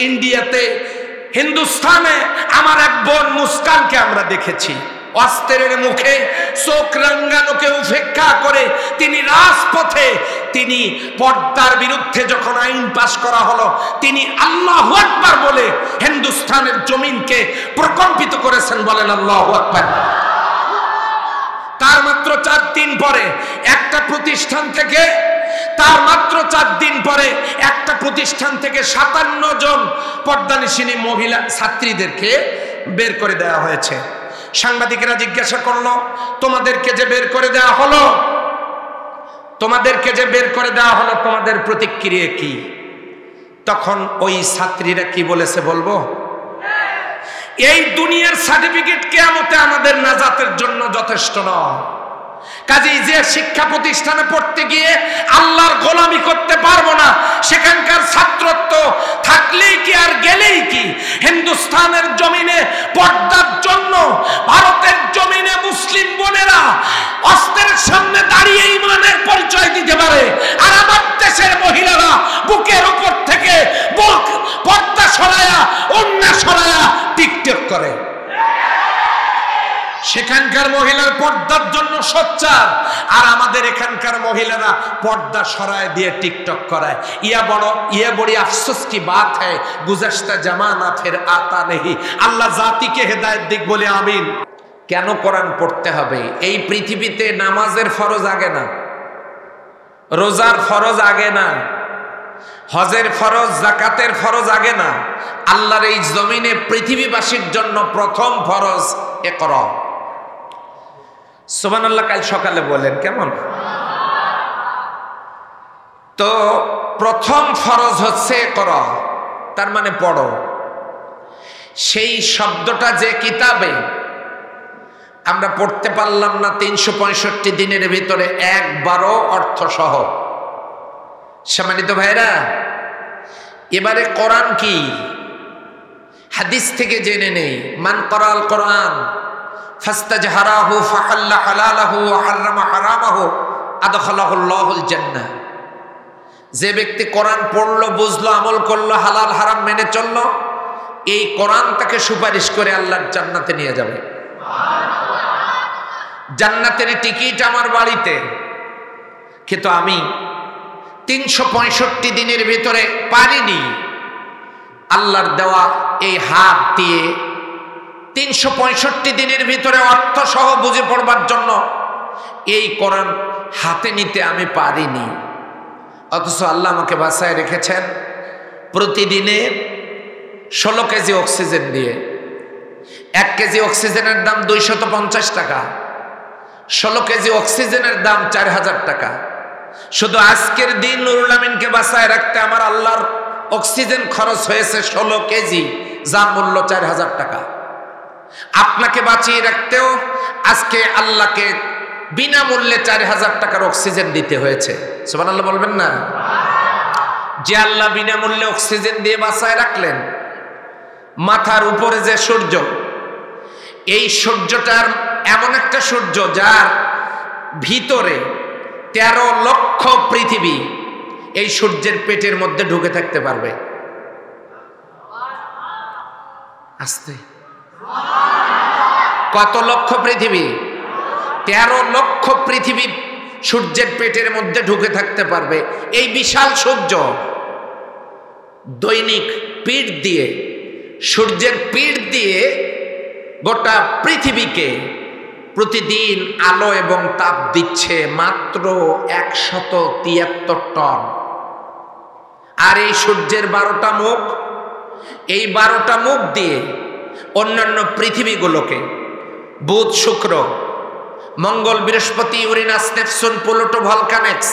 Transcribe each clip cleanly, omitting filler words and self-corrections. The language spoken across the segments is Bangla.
ইন্ডিয়াতে, হিন্দুস্তানে আমার এক বোন মুস্কানকে আমরা দেখেছি, অস্ত্রের মুখে চোখ রাঙ্গানোকে উপেক্ষা করে তিনি রাজপথে, তিনি পর্দার বিরুদ্ধে যখন আইন পাশ করা হলো, তিনি আল্লাহু আকবার বলে হিন্দুস্তানের জমিনকে প্রকম্পিত করেছেন। বলেন আল্লাহু আকবার। তার মাত্র 4 দিন পরে একটা প্রতিষ্ঠান থেকে, তার মাত্র 4 দিন পরে একটা প্রতিষ্ঠান থেকে 57 জন পর্দানিশিনী মহিলা ছাত্রীদেরকে বের করে দেওয়া হয়েছে। সাংবাদিকেরা জিজ্ঞাসা করলো, তোমাদেরকে যে বের করে দেওয়া হলো, তোমাদের প্রতিক্রিয়া কি? তখন ওই ছাত্রীরা কি বলেছে বলবো? এই দুনিয়ার সার্টিফিকেট কিয়ামতে আমাদের নাজাতের জন্য যথেষ্ট নয়। কাজেই যে শিক্ষা প্রতিষ্ঠানে পড়তে গিয়ে আল্লাহর গোলামি করতে পারবো না, সেখানকার ছাত্রত্ব থাকলেই কি আর গেলেই কি? হিন্দুস্তানের জমিনে পর্দার জন্য ভারতের জমিনে মুসলিম বোনেরা অস্ত্রের সামনে দাঁড়িয়ে ইমানের পরিচয় দিতে পারে, আর আমার দেশের মহিলারা বুকের উপর থেকে পর্দা সরায়া, ওড়না সরায়া টিকটক করে। সেখানকার মহিলার পর্দার জন্য সোচ্চার, আর আমাদের এখানকার মহিলারা পর্দা সরায় দিয়ে টিকটক করায়। ইয়া বড়ি আফসোস কি বাত হ্যায়, গুজশতা জামানা ফির আতা নেহি। আল্লাহ জাতিকে হেদায়েত দিক বলে আমিন। কেন কোরআন পড়তে হবে? এই পৃথিবীতে নামাজের ফরজ আগে না, রোজার ফরজ আগে না, হজের ফরজ, যাকাতের ফরজ আগে না। আল্লাহর এই জমিনে পৃথিবীবাসীর জন্য প্রথম ফরজ ইকরা। সুবহানাল্লাহ। কাল সকালে বলেন কেমন? তো প্রথম ফরজ হচ্ছে ইকরা, তার মানে পড়ো। সেই শব্দটা যে কিতাবে আমরা পড়তে পারলাম না 365 দিনের ভিতরে একবারও অর্থ সহ। সম্মানিত ভাইরা, এবারে কোরআন কি হাদিস থেকে জেনে নেই। মান করাল কোরআন ফাস্তাজহারাহু ফাহাল্লা হালালাহু ওয়া হারামা হারামাহু আদখালাহুল্লাহুল জান্নাহ। যে ব্যক্তি কোরআন পড়লো, বুঝলো, আমল করলো, হালাল হারাম মেনে চললো, এই কোরআন তাকে সুপারিশ করে আল্লাহর জান্নাতে নিয়ে যাবে। জান্নাতের টিকিট আমার বাড়িতে, কিন্তু আমি 365 দিনের ভিতরে পারিনি আল্লাহর দেওয়া এই হাত দিয়ে 365 দিনের ভিতরে অর্থ সহ বুঝে পড়বার জন্য এই কোরআন হাতে নিতে আমি পারিনি। অথচ আল্লাহ আমাকে বাঁচায় রেখেছেন প্রতিদিনে 16 কেজি অক্সিজেন দিয়ে। 1 কেজি অক্সিজেনের দাম 250 টাকা, 16 কেজি অক্সিজেনের দাম 4000 টাকা। শুধু আজকের দিন নুরুল আমিনকে বাঁচায় রাখতে আমার আল্লাহর অক্সিজেন খরচ হয়েছে 16 কেজি, যার মূল্য 4000 টাকা। আপনাকে বাঁচিয়ে রাখতেও আজকে আল্লাহকে বিনামূল্যে 4000 টাকার অক্সিজেন দিতে হয়েছে। সুবহানাল্লাহ বলবেন না? যে আল্লাহ বিনামূল্যে অক্সিজেন দিয়ে বাঁচায় রাখলেন, মাথার উপরে যে সূর্য, এই সূর্যটার এমন একটা সূর্য যার ভিতরে 13 লক্ষ পৃথিবী এই সূর্যের পেটের মধ্যে ঢুকে থাকতে পারবে। আস্তে, কত লক্ষ পৃথিবী? 13 লক্ষ পৃথিবী সূর্যের পেটের মধ্যে ঢুকে থাকতে পারবে। এই বিশাল সূর্য দৈনিক পিঠ দিয়ে, সূর্যের পিঠ দিয়ে গোটা পৃথিবীকে প্রতিদিন আলো এবং তাপ দিচ্ছে মাত্র 173 টন। আর এই সূর্যের 12টা মুখ, এই 12টা মুখ দিয়ে অন্যান্য পৃথিবীগুলোকে বুধ, শুক্র, মঙ্গল, বৃহস্পতি, ইউরেনাস, নেপচুন, প্লুটো, ভলকানেক্স,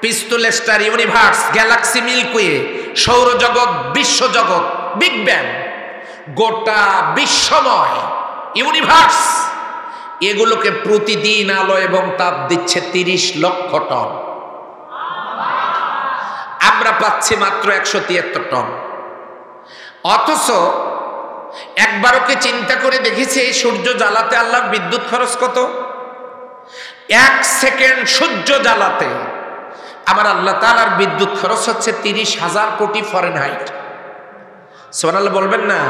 পিস্তুল স্টার, ইউনিভার্স, গ্যালাক্সি, মিল্কওয়ে, সৌরজগৎ, বিশ্বজগৎ, বিগ ব্যাং, গোটা বিশ্বময় ইউনিভার্স, এগুলোকে প্রতিদিন আলো এবং তাপ দিচ্ছে 30 লক্ষ টন। আমরা পাচ্ছি মাত্র 173 টন। অথচ একবারও কি চিন্তা করে দেখেছি এই সূর্য জ্বালাতে আল্লাহর বিদ্যুৎ খরচ কত? 1 সেকেন্ড সূর্য জ্বালাতে আমার আল্লাহ তাআলার বিদ্যুৎ খরচ হচ্ছে 30,000 কোটি ফরেনহাইট। সুবহানাল্লাহ বলবেন না?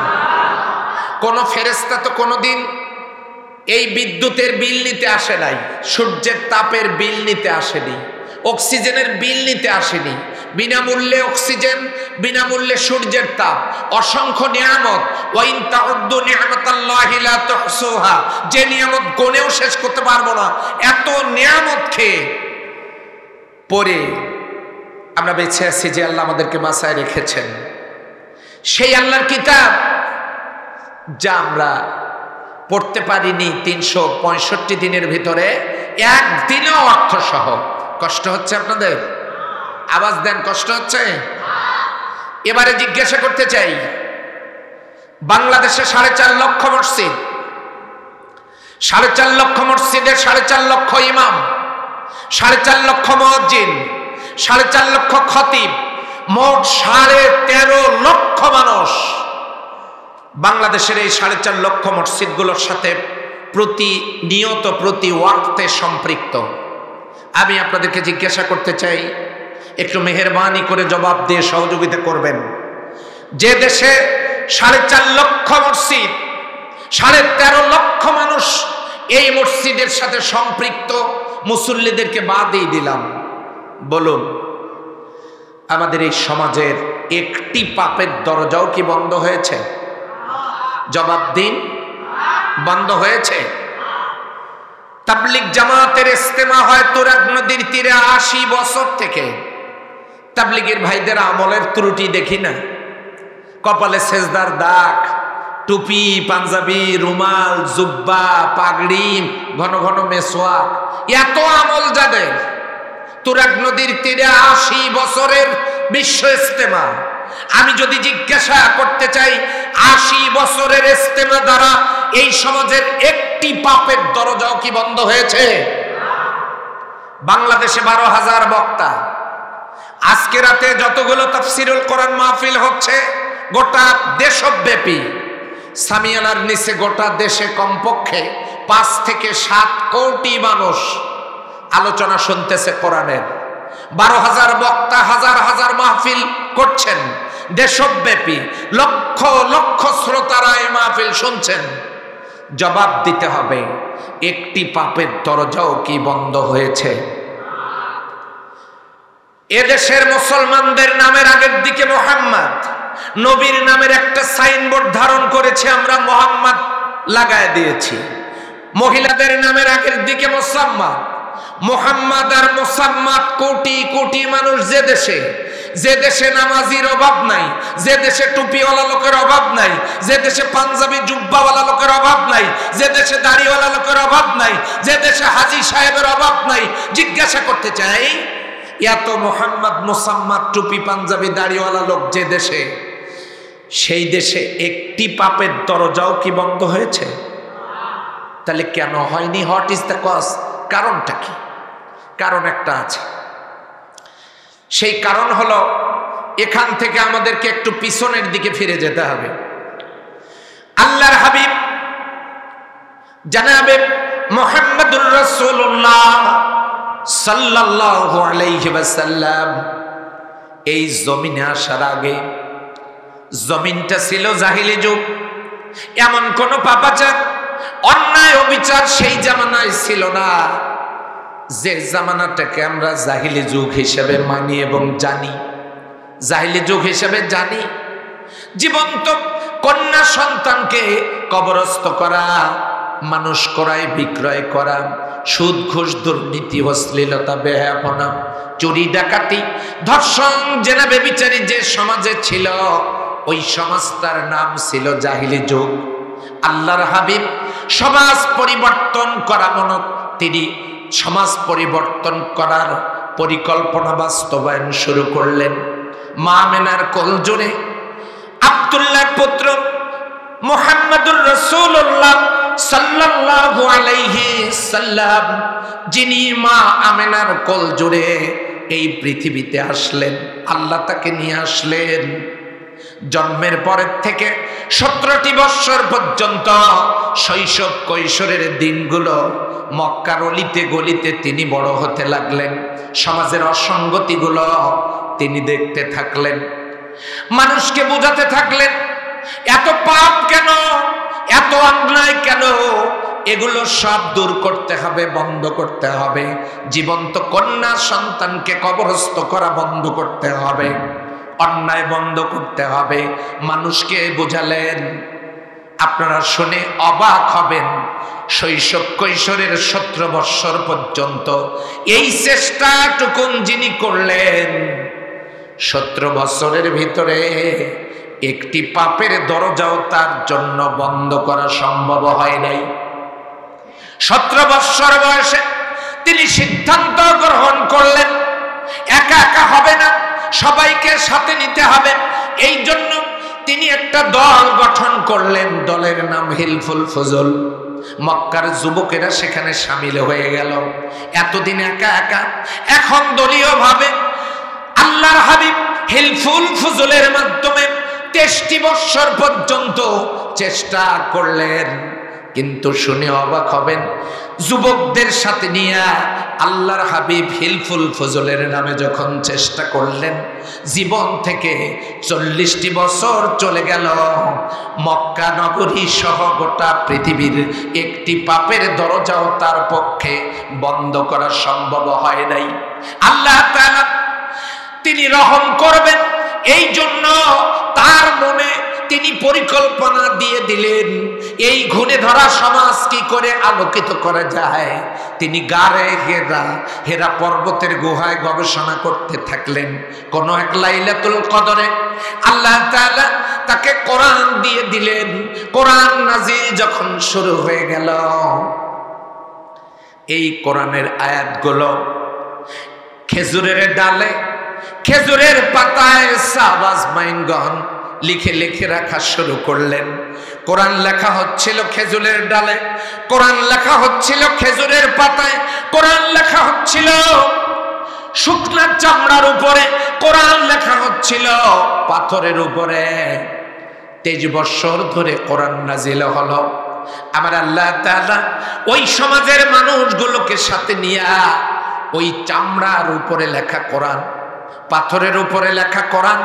কোন ফেরেশতা তো কোনোদিন এই বিদ্যুতের বিল নিতে আসে নাই, সূর্যের তাপের বিল নিতে আসেনি, অক্সিজেনের বিল নিতে আসেনি। বিনামূল্যে অক্সিজেন, বিনামূল্যে সূর্যের তাপ, অসংখ্য নিয়ামত। ওয়াইন তাউদ্দু নি'মাতাল্লাহি লা তুহসুহা, যে নিয়ামত গনেও শেষ করতে পারবো না, এত নিয়ামত খেয়ে পরে আমরা বেঁচে আছি যে আল্লাহ আমাদেরকে বাঁচায় রেখেছেন। সেই আল্লাহর কিতাব যা আমরা পড়তে পারিনি 365 দিনের ভিতরে একদিনও অর্থ সহ। কষ্ট হচ্ছে আপনাদের? আওয়াজ দেন, কষ্ট হচ্ছে? এবারে জিজ্ঞাসা করতে চাই, বাংলাদেশে 4.5 লক্ষ মসজিদ, 4.5 লক্ষ মসজিদের 4.5 লক্ষ ইমাম, 4.5 লক্ষ মুয়াজ্জিন, 4.5 লক্ষ খতিব, মোট 13.5 লক্ষ মানুষ বাংলাদেশের এই 4.5 লক্ষ মসজিদগুলোর সাথে প্রতিনিয়ত প্রতি ওয়াক্তে সম্পৃক্ত। আমি আপনাদেরকে জিজ্ঞাসা করতে চাই, একটু মেহেরবানি করে জবাব দিয়ে সহযোগিতা করবেন। যে দেশে 4.5 লক্ষ মসজিদ, 13.5 লক্ষ মানুষ এই মসজিদের সাথে সম্পৃক্ত, মুসল্লিদেরকে বাদই দিলাম, বলুন আমাদের এই সমাজের একটি পাপের দরজাও কি বন্ধ হয়েছে? জবাব দিন, বন্ধ হয়েছে? তাবলিগ জামাতের ইজতেমা হয় তুরাগ নদীর তীরে 80 বছর থেকে। তাবলিগের ভাইদের আমলের ত্রুটি দেখি না, কপালে সেজদার দাগ, টুপি, পাঞ্জাবি, রুমাল, জুব্বা, পাগড়ি, ঘন ঘন মেসওয়াক, এত আমল যাদের। তুরাগ নদীর তীরে 80 বছরের বিশ্ব ইজতেমা। আমি যদি জিজ্ঞাসা করতে চাই, 80 বছরের ইজতেমা দ্বারা এই সমাজের একটি পাপের দরজাও কি বন্ধ হয়েছে? বাংলাদেশে 12,000 বক্তা। আজকে রাতে যতগুলো তাফসিরুল কোরআন মাহফিল হচ্ছে গোটা দেশব্যাপী, সামিয়ানার নিচে গোটা দেশে কমপক্ষে 5 থেকে 7 কোটি মানুষ আলোচনা শুনতেছে কোরআনের। 12,000 বক্তা হাজার হাজার মাহফিল করছেন দেশব্যাপী, লক্ষ লক্ষ শ্রোতারা এই মাহফিল শুনছেন। জবাব দিতে হবে, একটি পাপের দরজাও কি বন্ধ হয়েছে? এদেশের মুসলমানদের নামের আগের দিকে মোহাম্মদ, নবীর নামের একটা সাইনবোর্ড ধারণ করেছে, আমরা মোহাম্মদ লাগায় দিয়েছি। মহিলাদের নামের আগের দিকে মুসাম্মাদ, মোহাম্মদ আর মুসাম্মাদ, কোটি কোটি মানুষ যে দেশে নামাজির অভাব নাই, যে দেশে টুপিওয়ালা লোকের অভাব নাই, যে দেশে পাঞ্জাবি জুব্বাওয়ালা লোকের অভাব নাই, যে দেশে দাড়িওয়ালা লোকের অভাব নাই, যে দেশে হাজী সাহেবের অভাব নাই। জিজ্ঞাসা করতে চাই, এত মোহাম্মদ মুসাম্মাদ টুপি পাঞ্জাবি দাড়িওয়ালা লোক যে দেশে, সেই দেশে একটি পাপের দরজাও কি বন্ধ হয়েছে? তাহলে কেন হয়নি? What is the cause? কারণটা কি? কারণ একটা আছে। সেই কারণ হলো, এখান থেকে আমাদেরকে একটু পিছনের দিকে ফিরে যেতে হবে। আল্লাহর হাবিব জনাবে মুহাম্মদুর রাসূলুল্লাহ সাল্লাল্লাহু আলাইহি ওয়াসাল্লাম এই জমিনে আসার আগে জমিনটা ছিল জাহিলি যুগ। এমন কোন পাপাচার, অন্যায়, অবিচার সেই জামানায় ছিল না, যে জামানাটাকে আমরা জাহিলি যুগ হিসেবে মানি এবং জানি। জাহিলি যুগ হিসেবে জানি জীবন্ত কন্যা সন্তানকে কবরস্থ করা, মানুষ ক্রয় বিক্রয় করা, সুদ ঘুষ দুর্নীতি অশ্লীলতা বেহায়াপনা চুরি ডাকাতি ধর্ষণ জেনা বেবিচারি যে সমাজে ছিল, ওই সমাজটার নাম ছিল জাহিলি যুগ। আল্লাহর হাবিব সমাজ পরিবর্তন করা তিনি সমাজ পরিবর্তন করার পরিকল্পনা বাস্তবায়ন শুরু করলেন। মা আমেনার কোলজোরে আব্দুল্লাহর পুত্র মুহাম্মদুর রাসূলুল্লাহ সাল্লাল্লাহু আলাইহি সাল্লাম, যিনি মা আমেনার কোলজোরে এই পৃথিবীতে আসলেন, আল্লাহ তাকে নিয়ে আসলেন। জন্মের পরের থেকে 17টি বৎসর পর্যন্ত শৈশব কৈশোরের দিনগুলো মক্কার অলিতে গলিতে তিনি বড় হতে লাগলেন। সমাজের অসঙ্গতিগুলো তিনি দেখতে থাকলেন, মানুষকে বোঝাতে থাকলেন। এত পাপ কেন, এত অন্যায় কেন? এগুলো সব দূর করতে হবে, বন্ধ করতে হবে। জীবন্ত কন্যা সন্তানকে কবরস্থ করা বন্ধ করতে হবে, অন্যায় বন্ধ করতে হবে। মানুষকে বোঝালেন। আপনারা শুনে অবাক হবেন, শৈশব কৈশোরের 17 বৎসর পর্যন্ত এই চেষ্টাটুকুন যিনি করলেন, 17 বছরের ভিতরে একটি পাপের দরজাও তার জন্য বন্ধ করা সম্ভব হয় নাই। 17 বৎসর বয়সে তিনি সিদ্ধান্ত গ্রহণ করলেন, একা একা হবে না, সবাইকে সাথে নিতে হবে। এই জন্য তিনি একটা দল গঠন করলেন। দলের নাম হিলফুল ফুজুল। মক্কার যুবকেরা সেখানে সামিল হয়ে গেল। এতদিন একা একা, এখন দলীয় ভাবে আল্লাহর হাবিব হিলফুল ফুজুলের মাধ্যমে 23 বৎসর পর্যন্ত চেষ্টা করলেন। কিন্তু শুনে অবাক হবেন, যুবকদের সাথে নিয়ে আল্লাহর হাবিব হিলফুল ফজলের নামে যখন চেষ্টা করলেন, জীবন থেকে 40টি বছর চলে গেল। মক্কা নগরী সহ গোটা পৃথিবীর একটি পাপের দরজাও তার পক্ষে বন্ধ করা সম্ভব হয় নাই। আল্লাহ তাআলা তিনি রহম করবেন, এই জন্য তার মনে তিনি পরিকল্পনা দিয়ে দিলেন এই ঘুরে ধরা সমাজ কি করে আলোকিত করা যায়। তিনি গারে হেরা পর্বতের গুহায় গবেষণা করতে থাকলেন। কোন এক লাইলাতুল কদরে আল্লাহ তাআলা তাকে কোরআন দিয়ে দিলেন। কোরআন নাজিল যখন শুরু হয়ে গেল, এই কোরআনের আয়াতগুলো খেজুরের ডালে, খেজুরের পাতায় সাহাবাজ মাইনগণ লিখে লিখে রাখা শুরু করলেন। কোরআন লেখা হচ্ছিল খেজুরের ডালে, কোরআন লেখা হচ্ছিল খেজুরের পাতায়, কোরআন লেখা হচ্ছিল শুকনা চামড়ার উপরে, কোরআন লেখা হচ্ছিল পাথরের উপরে। 23 বছর ধরে কোরআন নাজিল হলো। আমার আল্লাহ তাআলা ওই সমাজের মানুষগুলোকে সাথে নিয়ে ওই চামড়ার উপরে লেখা কোরআন, পাথরের উপরে লেখা কোরআন,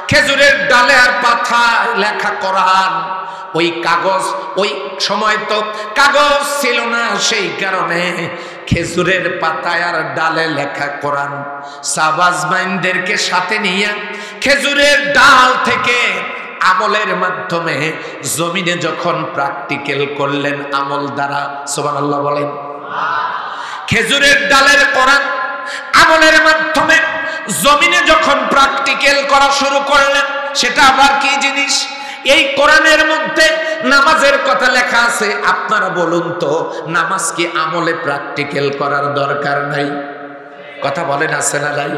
খেজুরের ডালে আর পাতায় লেখা কোরআন, ওই কাগজ, ওই সময় তো কাগজ ছিল না, সেই কারণে খেজুরের পাতায় আর ডালে লেখা কোরআন সাহাবাজ মাইনদেরকে সাথে নিয়ে খেজুরের ডাল থেকে আমলের মাধ্যমে জমিনে যখন প্র্যাকটিক্যাল করলেন আমল দ্বারা, সুবহানাল্লাহ বলেন। খেজুরের ডালের কোরআন আমলের মাধ্যমে জমিনে যখন প্র্যাকটিক্যাল করা শুরু করলেন, সেটা আবার কি জিনিস? এই কোরআনের মধ্যে নামাজের কথা লেখা আছে। আপনারা বলুন তো, নামাজ কি আমলে প্র্যাকটিক্যাল করার দরকার নাই? কথা বলেন, আছে না নাই?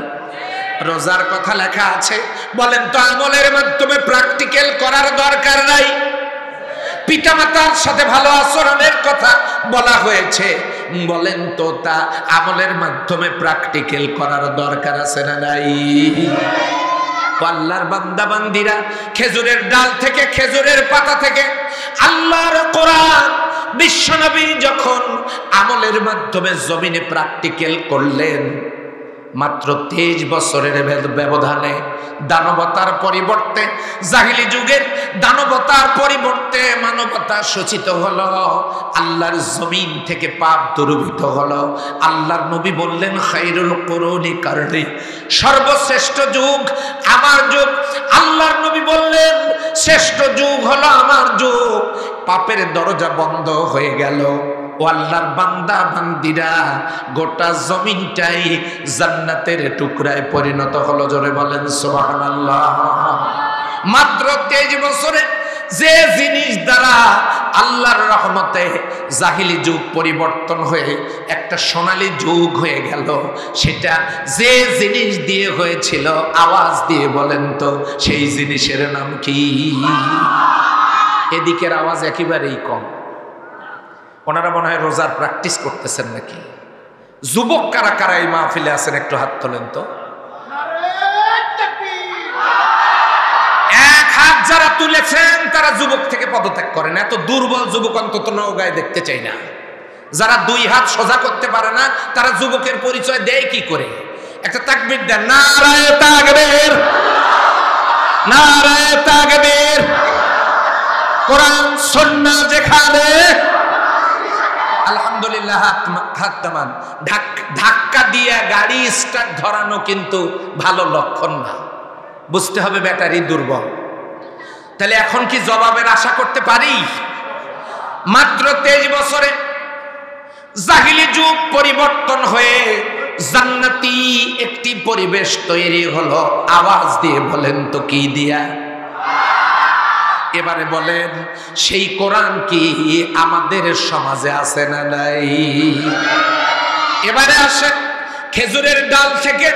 রোজার কথা লেখা আছে, বলেন তো আমলের মাধ্যমে প্র্যাকটিক্যাল করার দরকার নাই? পিতামাতার সাথে ভালো আচরণের কথা বলা হয়েছে, বলেন তো তা আমলের মাধ্যমে প্র্যাকটিক্যাল করার দরকার আছে না নাই? আল্লাহর বান্দা বান্দিরা খেজুরের ডাল থেকে, খেজুরের পাতা থেকে আল্লাহর কোরআন বিশ্বনবী যখন আমলের মাধ্যমে জমিনে প্র্যাকটিক্যাল করলেন, মাত্র 23 বছরের ব্যবধানে দানবতার পরিবর্তে, জাহিলি যুগের দানবতার পরিবর্তে মানবতা সূচিত হলো। আল্লাহর জমিন থেকে পাপ দূরীভূত হলো। আল্লাহর নবী বললেন, খায়রুল কুরুনি কারনি, সর্বশ্রেষ্ঠ যুগ আমার যুগ। আল্লাহর নবী বললেন, শ্রেষ্ঠ যুগ হলো আমার যুগ। পাপের দরজা বন্ধ হয়ে গেল। ও আল্লাহর বান্দা বান্দিরা, গোটা জমিনটাই জান্নাতের টুকরায় পরিণত হলো। জোরে বলেন সুবহানাল্লাহ। মাত্র 23 বছরে যে জিনিস দ্বারা আল্লাহর রহমতে জাহিলি যুগ পরিবর্তন হয়ে একটা সোনালী যুগ হয়ে গেল, সেটা যে জিনিস দিয়ে হয়েছিল, আওয়াজ দিয়ে বলেন তো সেই জিনিসের নাম কি? এদিকের আওয়াজ একেবারেই কম। ওনারা মনে হয় রোজার প্র্যাকটিস করতেছেন নাকি? যুবক কারা কারা এই মাহফিলে আছেন একটু হাত তোলেন তো। এক হাত যারা তুলেছেন তারা যুবক থেকে পদত্যাগ করেন। এত দুর্বল যুবক অন্তত নওগাঁয় দেখতে চাই না। যারা 2 হাত সোজা করতে পারে না তারা যুবকের পরিচয় দেয় কি করে? একটা তাকবীর দেন, নারায়ে তাকবীর, নারায়ে তাকবীর। কোরআন সুন্নাহ যেখানে, আলহামদুলিল্লাহ। হাত নামান। ধাক্কা দিয়ে গাড়ি স্টার্ট ধরানো কিন্তু ভালো লক্ষণ না, বুঝতে হবে ব্যাটারি দুর্বল। তাহলে এখন কি জবাবের আশা করতে পারি? মাত্র 23 বছরে জাহিলি যুগ পরিবর্তন হয়ে জান্নাতি একটি পরিবেশ তৈরি হলো। আওয়াজ দিয়ে বলেন তো কি দিয়া? এবারে বলেন সেই কোরআন কি আমাদের সমাজে আছে না নাই? এবারে আসেন, খেজুরের ডাল থেকে,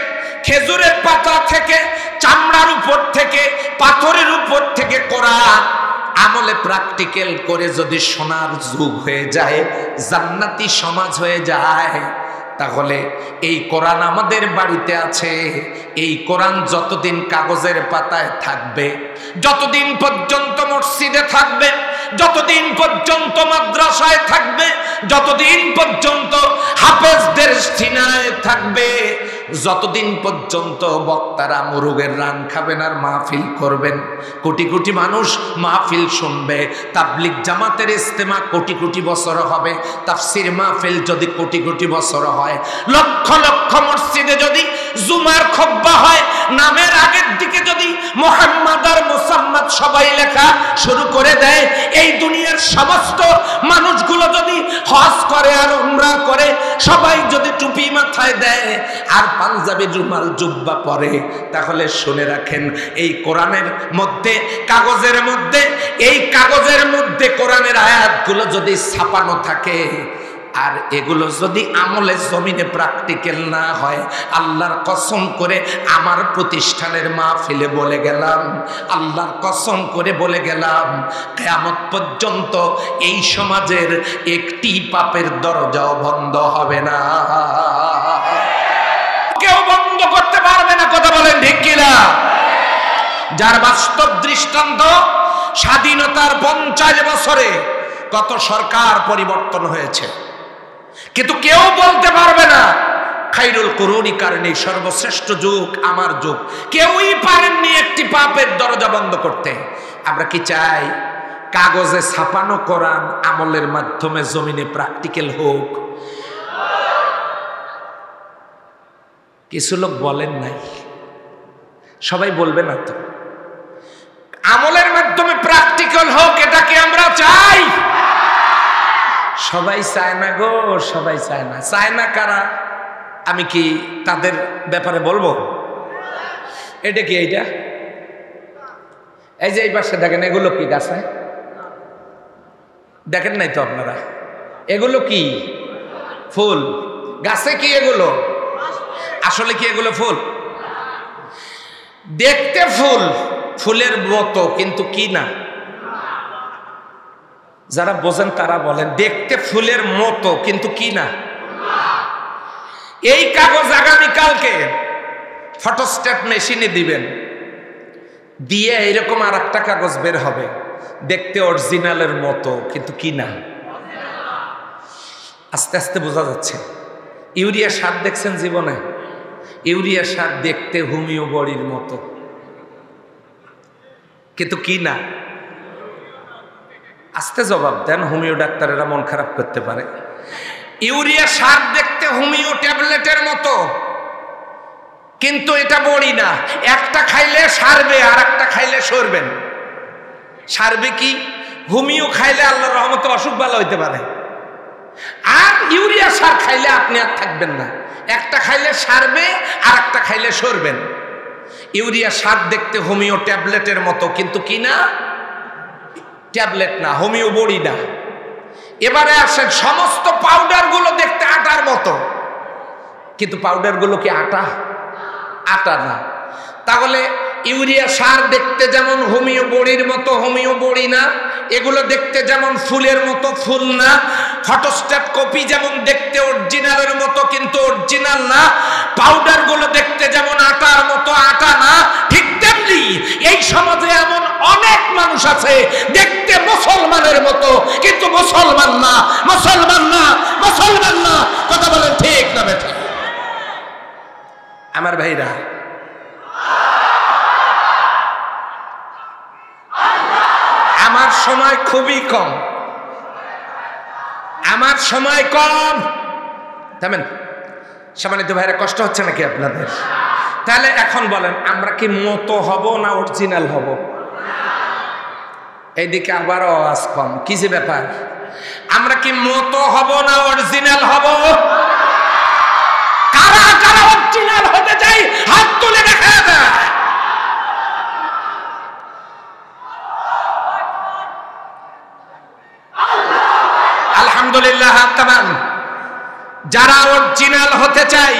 খেজুরের পাতা থেকে, চামড়ার উপর থেকে, পাথরের উপর থেকে কোরআন আমলে প্র্যাকটিক্যাল করে যদি সোনার যুগ হয়ে যায়, জান্নাতি সমাজ হয়ে যায়, তাহলে এই কোরআন আমাদের বাড়িতে আছে। এই কোরআন যতদিন কাগজের পাতায় থাকবে, যতদিন পর্যন্ত মসজিদে থাকবে, যতদিন পর্যন্ত মাদ্রাসায় থাকবে, যতদিন পর্যন্ত হাফেজদের সিনায় থাকবে, যতদিন পর্যন্ত বক্তারা মুরুগের রান খাবেন আর মাহফিল করবেন, কোটি কোটি মানুষ মাহফিল শুনবে, তাবলিগ জামাতের ইজতেমা কোটি কোটি বছর হবে, তাফসির মাহফিল যদি কোটি কোটি বছর হয়, লক্ষ লক্ষ মসজিদে যদি জুমার খুতবা হয়, নামের আগের দিকে যদি মুহাম্মদ আর মুসাম্মাদ সবাই লেখা শুরু করে দেয়, এই দুনিয়ার সমস্ত মানুষগুলো যদি হজ করে আর উমরা করে, সবাই যদি টুপি মাথায় দেয় আর পাঞ্জাবি রুমাল জুব্বা পরে, তাহলে শুনে রাখেন এই কোরআনের মধ্যে, কাগজের মধ্যে, এই কাগজের মধ্যে কোরআনের আয়াতগুলো যদি ছাপানো থাকে আর এগুলো যদি আমলে জমিনে প্র্যাকটিক্যাল না হয়, আল্লাহর কসম করে আমার প্রতিষ্ঠানের মাহফিলে বলে গেলাম, আল্লাহর কসম করে বলে গেলাম, কিয়ামত পর্যন্ত এই সমাজের একটি পাপের দরজাও বন্ধ হবে না, কেউ বন্ধ করতে পারবে না। কথা বলেন ঠিক কিনা? যার বাস্তব দৃষ্টান্ত, স্বাধীনতার 50 বছরে কত সরকার পরিবর্তন হয়েছে, কিন্তু কেউ বলতে পারবে না খাইরুল কুরুনি কারণে সর্বশ্রেষ্ঠ যুগ আমার যুগ। কেউই পারেননি একটি পাপের দরজা বন্ধ করতে। আমরা কি চাই কাগজে ছাপানো কোরআন আমলের মাধ্যমে জমিনে প্র্যাকটিক্যাল হোক? কিছু লোক বলেন নাই, সবাই বলবে না তো। আমলের মাধ্যমে প্র্যাকটিক্যাল হোক, এটা কি আমরা চাই? সবাই চায় না গো, সবাই চায় না। চায় না কারা? আমি কি তাদের ব্যাপারে বলবো? এটা কি? এইটা এই যে এই পাশে দেখেন, এগুলো কি গাছে? দেখেন নাই তো আপনারা? এগুলো কি? ফুল। গাছে কি এগুলো? আসলে কি এগুলো ফুল? দেখতে ফুল, ফুলের মতো, কিন্তু কি না। যারা বোঝেন তারা বলেন, দেখতে ফুলের মতো কিন্তু কি না। এই কাগজ আগামীকালকে ফটোস্ট্যাট মেশিনে দিবেন, দিয়ে এরকম আর একটা কাগজ বের হবে, দেখতে অরিজিনালের মতো কিন্তু কি না। আস্তে আস্তে বোঝা যাচ্ছে। ইউরিয়া সার দেখছেন জীবনে? ইউরিয়া সার দেখতে হোমিও বড়ির মতো কিন্তু কি না। আস্তে জবাব দেন, হোমিও ডাক্তারেরা মন খারাপ করতে পারে। ইউরিয়া সার দেখতে হোমিও ট্যাবলেটের মতো, কিন্তু এটা বড়ি না। একটা খাইলে সারবে আর একটা খাইলে সরবেন। সারবে কি? হোমিও খাইলে আল্লাহর রহমতে অসুখ ভালো হইতে পারে, আর ইউরিয়া সার খাইলে আপনি আর থাকবেন না। একটা খাইলে সারবে আর একটা খাইলে সরবেন। ইউরিয়া সার দেখতে হোমিও ট্যাবলেটের মতো, কিন্তু কি না, ট্যাবলেট না, হোমিও বড়ি না। এবারে আসেন, সমস্ত পাউডার গুলো দেখতে আটার মতো, কিন্তু পাউডার গুলো কি আটা? আটা না। তাহলে ইউরিয়া সার দেখতে যেমন হোমিও বড়ির মতো, হোমিও বড়ি না। এগুলো দেখতে যেমন ফুলের মতো, ফুল না। ফটোস্ট্যাট কপি যেমন দেখতে অরিজিনালের মতো, কিন্তু অরিজিনাল না। পাউডার গুলো দেখতে যেমন আটার মতো, আটা না। ঠিক তেমনি এই সমাজে এমন অনেক মানুষ আছে দেখতে মুসলমানের মতো, কিন্তু মুসলমান না, মুসলমান না, মুসলমান না। কথা বলেন ঠিক না বেঠিক? আমার ভাইরা, আমার সময় খুবই কম, আমার সময় কম। থামেন, সম্মানিত ভাইরা, কষ্ট হচ্ছে নাকি আপনাদের? তাহলে এখন বলেন, আমরা কি মতো হব না অরিজিনাল হব? এইদিকে আবার আওয়াজ কম, কি যে ব্যাপার? আমরা কি মতো হব না অরিজিনাল হব? কারা কারা অরিজিনাল হতে চাই হাত তুলে দেখা যায়। আলহামদুলিল্লাহ। তামাম যারা অরিজিনাল হতে চাই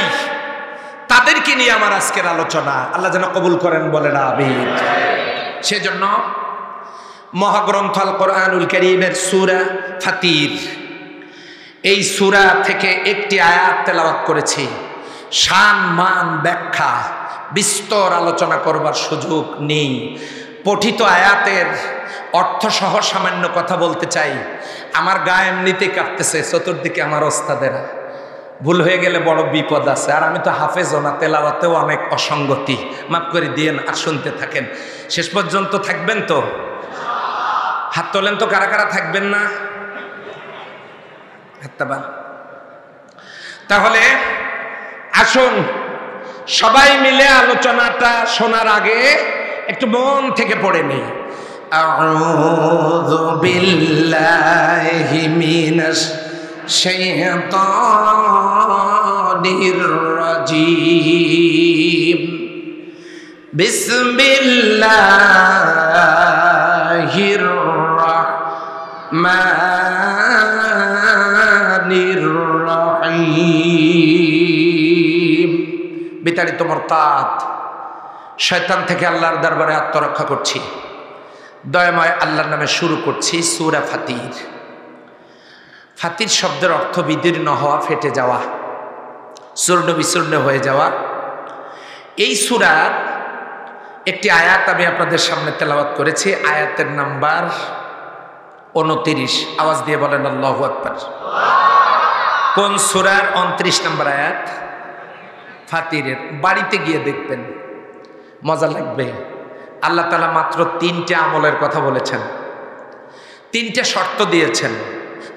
তাদেরকে নিয়ে আমার আজকের আলোচনা। আল্লাহ যেন কবুল করেন, বলেন আমিন। সেজন্য মহাগ্রন্থ আল কোরআনুল কারীমের সূরা ফাতির, এই সূরা থেকে একটি আয়াত তেলাওয়াত করেছি। শান মান ব্যাখ্যা বিস্তর আলোচনা করবার সুযোগ নেই। পঠিত আয়াতের অর্থ সহ সামান্য কথা বলতে চাই। আমার গা এমনিতে কাঁপতেছে, চতুর্দিকে আমার ওস্তাদেরা। ভুল হয়ে গেলে বড় বিপদ আছে। আর আমি তো হাফেজও না, তেলাওয়াতেও অনেক অসঙ্গতি, মাফ করে দিয়েন। আর শুনতে থাকেন, শেষ পর্যন্ত থাকবেন তো? হাত তোলেন তো, কারা কারা থাকবেন না? তাহলে আসুন সবাই মিলে আলোচনাটা শোনার আগে একটু মন থেকে পড়ে নেই। আউযু বিল্লাহি মিনাশ শাইতানির রাজীম। বিসমিল্লাহির রাহমানির রাহিম। বিতাড়িত মুরতাদ শয়তান থেকে আল্লাহর দরবারে আত্মরক্ষা করছি। দয়াময় আল্লাহর নামে শুরু করছি সূরা ফাতির। ফাতির শব্দের অর্থ বিদীর্ণ হওয়া, ফেটে যাওয়া, চূর্ণ বিচূর্ণ হয়ে যাওয়া। এই সূরার একটি আয়াত আমি আপনাদের সামনে তেলাওয়াত করেছি। আয়াতের নাম্বার 29। আওয়াজ দিয়ে বলেন আল্লাহু আকবার। কোন সূরার 29 নম্বর আয়াত? ফাতিরের। বাড়িতে গিয়ে দেখবেন, মজা লাগবে। আল্লাহ তাআলা মাত্র 3টে আমলের কথা বলেছেন, 3টে শর্ত দিয়েছেন,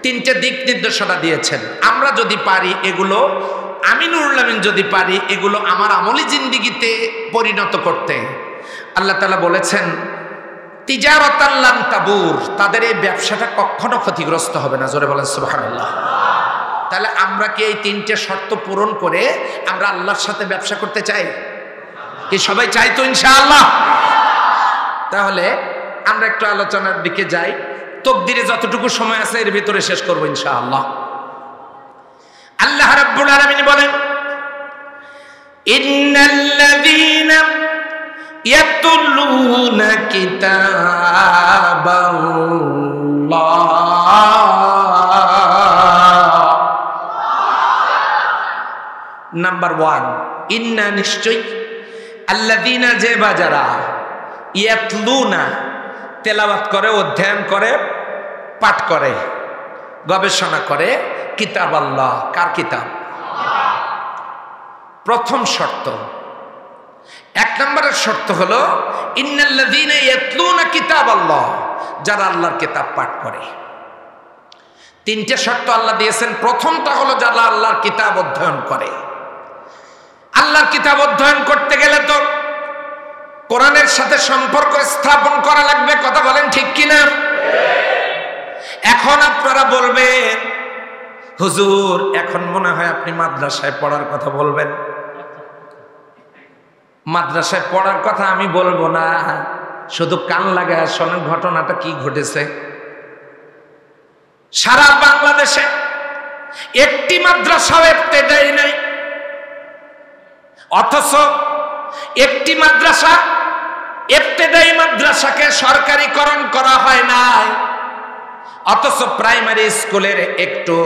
3টে দিক নির্দেশনা দিয়েছেন। আমরা যদি পারি এগুলো, আমি নুরুল আমিন যদি পারি এগুলো আমার আমলি জিন্দেগিতে পরিণত করতে, আল্লাহ তাআলা বলেছেন তিজারাতান লান তাবুর, তাদের এই ব্যবসাটা কখনো ক্ষতিগ্রস্ত হবে না। জোরে বলেন সুবহানাল্লাহ। তাহলে আমরা কি এই 3টে শর্ত পূরণ করে আমরা আল্লাহর সাথে ব্যবসা করতে চাই? কি সবাই চাই তো ইনশাআল্লাহ? তাহলে আমরা একটু আলোচনার দিকে যাই। তাকদীরে যতটুকু সময় আছে এর ভিতরে শেষ করব ইনশাআল্লাহ। আল্লাহ রাব্বুল আলামিন বলেন, ইন্নাল্লাযীনা ইয়াতলুনা কিতাবাল্লাহ। নাম্বার 1, ইন্না নিশ্চয়, আল্লাযীনা যে বাজারা, ইয়াতলুনা তেলাওয়াত করে, অধ্যয়ন করে, পাঠ করে, গবেষণা করে, কিতাব আল্লাহ। কার কিতাব? প্রথম শর্ত। 1 নম্বরের শর্ত হলো ইন্নাল্লাযীনা ইয়াতলুনা কিতাব আল্লাহ, যারা আল্লাহর কিতাব পাঠ করে। 3টে শর্ত আল্লাহ দিয়েছেন। প্রথমটা হলো যারা আল্লাহর কিতাব অধ্যয়ন করে। আল্লাহর কিতাব অধ্যয়ন করতে গেলে তো কোরআনের সাথে সম্পর্ক স্থাপন করা লাগবে। কথা বলেন ঠিক কিনা? এখন আপনারা বলবেন, হুজুর এখন মনে হয় আপনি মাদ্রাসায় পড়ার কথা বলবেন। মাদ্রাসায় পড়ার কথা আমি বলবো না, শুধু কান লাগায় শোনেন ঘটনাটা কি ঘটেছে। সারা বাংলাদেশে একটি মাদ্রাসাও ইবতেদায়ী নাই, অথচ একটি মাদ্রাসা, ইবতেদায়ী মাদ্রাসাকে সরকারিকরণ করা হয় নাই। অথচ প্রাইমারি স্কুলের একটু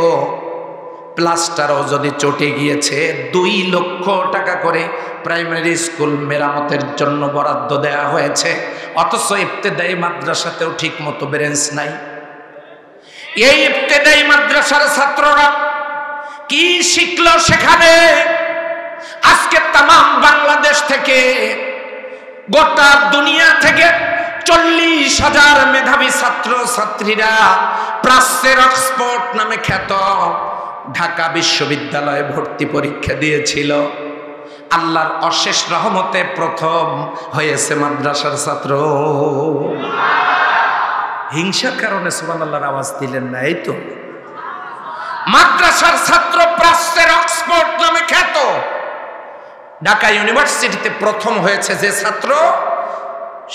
প্লাস্টারও যদি চটে গিয়েছে, 2 লক্ষ টাকা করে প্রাইমারি স্কুল মেরামতের জন্য বরাদ্দ দেওয়া হয়েছে। অথচ ইবতেদায়ী মাদ্রাসাতেও ঠিক মতো বেঞ্চ নাই। এই ইবতেদায়ী মাদ্রাসার ছাত্ররা কি শিখলো সেখানে? আজকে তাম বাংলাদেশ থেকে, গোটা দুনিয়া থেকে 40,000 মেধাবী ছাত্র ছাত্রীরা প্রাচ্যের অক্সফোর্ড নামে খ্যাত ঢাকা বিশ্ববিদ্যালয়ে ভর্তি পরীক্ষা দিয়েছিল। আল্লাহর অশেষ রহমতে প্রথম হয়েছে মাদ্রাসার ছাত্র। হিংসার কারণে সুবহানাল্লাহর আওয়াজ দিলেন না? এই তো মাদ্রাসার ছাত্র প্রাচ্যের অক্সফোর্ড নামে খ্যাত ঢাকা ইউনিভার্সিটিতে প্রথম হয়েছে যে ছাত্র,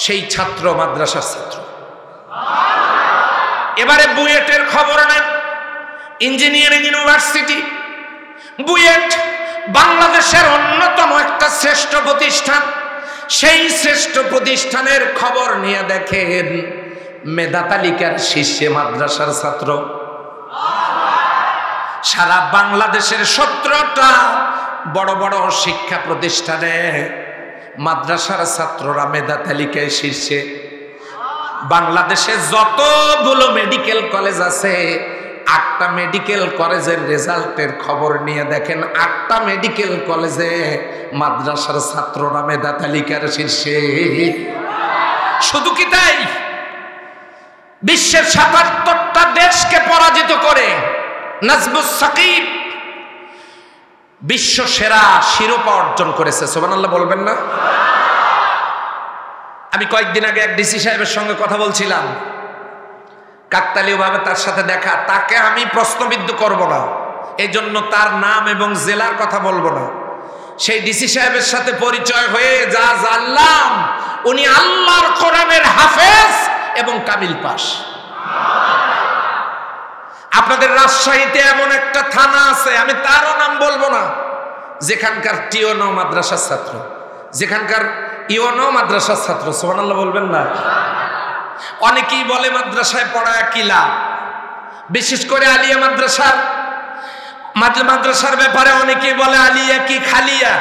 সেই ছাত্র মাদ্রাসার ছাত্র। এবারে বুয়েটের খবর নেন। ইঞ্জিনিয়ারিং ইউনিভার্সিটি বুয়েট বাংলাদেশের অন্যতম একটা শ্রেষ্ঠ প্রতিষ্ঠান। সেই শ্রেষ্ঠ প্রতিষ্ঠানের খবর নিয়ে দেখেন মেধা তালিকার শীর্ষে মাদ্রাসার ছাত্র। সারা বাংলাদেশের 17টা বড় বড় শিক্ষা প্রতিষ্ঠানে মাদ্রাসার ছাত্ররা মেধা তালিকায় শীর্ষে। বাংলাদেশে যতগুলো মেডিকেল কলেজ আছে, 8টা মেডিকেল কলেজের রেজাল্টের খবর নিয়ে দেখেন 8টা মেডিকেল কলেজে মাদ্রাসার ছাত্ররা মেধা তালিকার শীর্ষে। শুধু কি তাই, বিশ্বের 77টা দেশকে পরাজিত করে নাজমুস সাকিব বিশ্ব সেরা শিরোপা অর্জন করেছে। সুবহানাল্লাহ বলবেন না? আমি কয়েকদিন আগে এক ডিসি সাহেবের সঙ্গে কথা বলছিলাম, কাকতালীয় ভাবে তার সাথে দেখা। তাকে আমি প্রশ্নবিদ্ধ করব না, এই জন্য তার নাম এবং জেলার কথা বলবো না। সেই ডিসি সাহেবের সাথে পরিচয় হয়ে যা জানলাম, উনি আল্লাহর কোরআনের হাফেজ এবং কামিল পাশ। আপনাদের রাজশাহীতে এমন একটা থানা আছে, আমি তারও নাম বলবো না, যেখানকার টিওনো মাদ্রাসার ছাত্র, যেখানকার ইওনো মাদ্রাসার ছাত্র। সুবহানাল্লাহ বলবেন না? অনেকেই বলে মাদ্রাসায় পড়া কি লাভ, বিশেষ করে আলিয়া মাদ্রাসার ব্যাপারে অনেকেই বলে আলিয়া কি খালিয়া।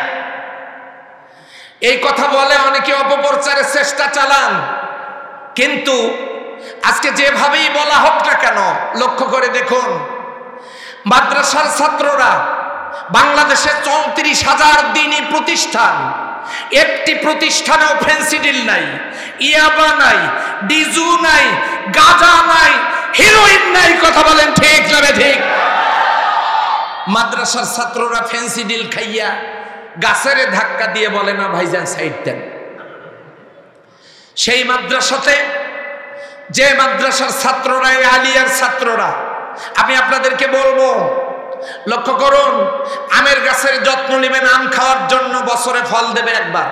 এই কথা বলে অনেকে অপপ্রচারের চেষ্টা চালান, কিন্তু আজকে যেভাবেই বলা হোক না কেন, লক্ষ্য করে দেখুন মাদ্রাসার ছাত্ররা বাংলাদেশে 34,000 দ্বীনি প্রতিষ্ঠান, একটি প্রতিষ্ঠানেও ফেন্সিডিল নাই, ইয়াবা নাই, ডিজু নাই, গাঁজা নাই, হিরোইন নাই। কথা বলেন ঠিক না ঠিক? মাদ্রাসার ছাত্ররা ফেন্সিডিল খাইয়া গাছের ধাক্কা দিয়ে বলে না ভাইজান সাইড দেন। সেই মাদ্রাসাতে যে মাদ্রাসার ছাত্ররা, আলিয়ার ছাত্ররা, আমি আপনাদেরকে বলবো লক্ষ্য করুন, আমের গাছের যত্ন নেবেন আম খাওয়ার জন্য, বছরে ফল দেবে একবার।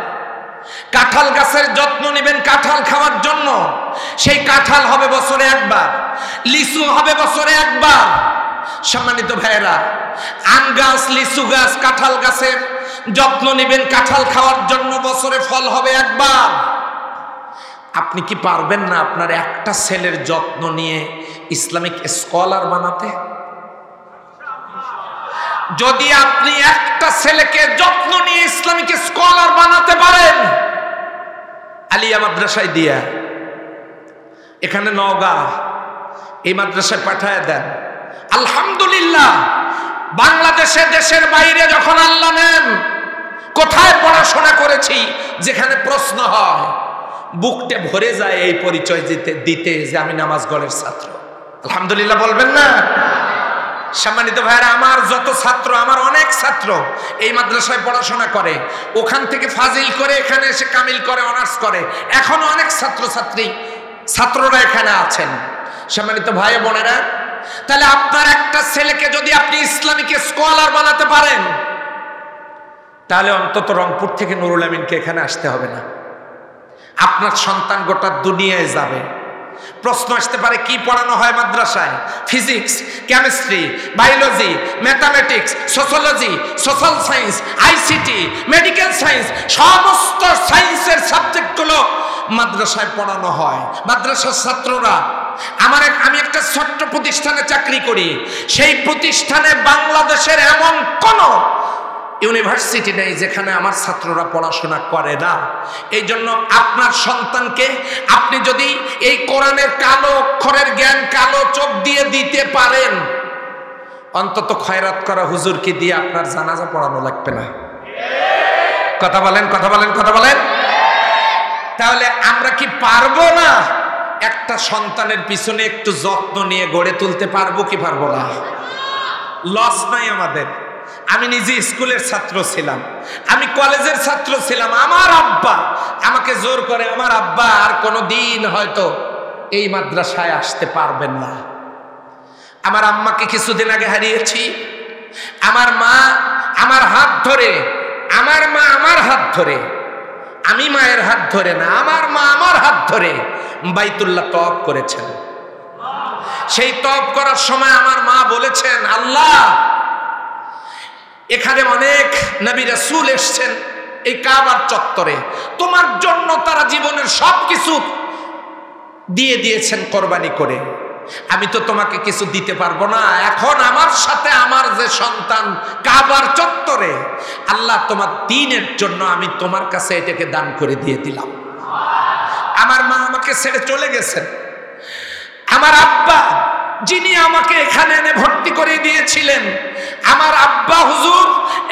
কাঁঠাল গাছের যত্ন নেবেন কাঁঠাল খাওয়ার জন্য, সেই কাঁঠাল হবে বছরে একবার। লিচু হবে বছরে একবার। সম্মানিত ভাইয়েরা, আম গাছ, লিচু গাছ, কাঁঠাল গাছের যত্ন নেবেন কাঁঠাল খাওয়ার জন্য, বছরে ফল হবে একবার। আপনি কি পারবেন না আপনার একটা ছেলের যত্ন নিয়ে ইসলামিক স্কলার বানাতে? যদি আপনি একটা ছেলেকে যত্ন নিয়ে ইসলামিক স্কলার বানাতে পারেন, আলিয়া মাদ্রাসায় দিয়া, এখানে নওগাঁ, এই মাদ্রাসায় পাঠায় দেন, আলহামদুলিল্লাহ। বাংলাদেশে দেশের বাইরে যখন আল্লাহ নেন, কোথায় পড়াশোনা করেছি, যেখানে প্রশ্ন হয়, বুকটে ভরে যায় এই পরিচয় দিতে যে আমি নামাজগড়ের ছাত্র। আলহামদুলিল্লাহ বলবেন না? সম্মানিত ভাইরা, আমার যত ছাত্র, আমার অনেক ছাত্র এই মাদ্রাসায় পড়াশোনা করে, ওখান থেকে ফাজিল করে এখানে এসে কামিল করে, অনার্স করে, এখনো অনেক ছাত্ররা এখানে আছেন। সম্মানিত ভাই বোনেরা, তাহলে আপনার একটা ছেলেকে যদি আপনি ইসলামিক স্কলার বানাতে পারেন, তাহলে অন্তত রংপুর থেকে নুরুল আমিনকে এখানে আসতে হবে না। আপনার সন্তান গোটা দুনিয়ায় যাবে। প্রশ্ন আসতে পারে কি পড়ানো হয় মাদ্রাসায়? Physics, chemistry, biology, mathematics, sociology, social science, ICT, medical science, সমস্ত সায়েন্সের সাবজেক্টগুলো মাদ্রাসায় পড়ানো হয়। মাদ্রাসার ছাত্ররা, আমি একটা ছোট্ট প্রতিষ্ঠানে চাকরি করি, সেই প্রতিষ্ঠানে বাংলাদেশের এমন কোন ইউনিভার্সিটি নেই যেখানে আমার ছাত্ররা পড়াশোনা করে না। এই জন্য আপনার সন্তানকে আপনি যদি এই কোরআনের কালো অক্ষরের জ্ঞান কালো চোখ দিয়ে দিতে পারেন, অন্তত খয়রাত করা হুজুরকে দিয়ে আপনার জানাজা পড়ানো লাগবে না। কথা বলেন, কথা বলেন, কথা বলেন। তাহলে আমরা কি পারবো না একটা সন্তানের পিছনে একটু যত্ন নিয়ে গড়ে তুলতে পারবো কি পারবো না? লস নাই আমাদের। আমি নিজে স্কুলের ছাত্র ছিলাম, আমি কলেজের ছাত্র ছিলাম। আমার আব্বা আমাকে জোর করে, আমার আব্বা আর কোনো দিন হয়তো এই মাদ্রাসায় আসতে পারবেন না। আমার আম্মাকে কিছুদিন আগে হারিয়েছি। আমার মা আমার হাত ধরে, আমার মা আমার হাত ধরে, আমি মায়ের হাত ধরে না, আমার মা আমার হাত ধরে বাইতুল্লাহ তওয়াফ করেছেন। সেই তওয়াফ করার সময় আমার মা বলেছেন, আল্লাহ, এখানে অনেক নবী রাসূল এসেছেন এই কাবার চত্বরে, তোমার জন্য তারা জীবনের সবকিছু দিয়ে দিয়েছেন কোরবানি করে। আমি তো তোমাকে কিছু দিতে পারবো না। এখন আমার সাথে আমার যে সন্তান কাবার চত্বরে, আল্লাহ তোমার দ্বীনের জন্য আমি তোমার কাছে এটাকে দান করে দিয়ে দিলাম। আমার মা আমাকে ছেড়ে চলে গেছেন। আমার আব্বা যিনি আমাকে এখানে এনে ভর্তি করে দিয়েছিলেন, আমার আব্বা হুজুর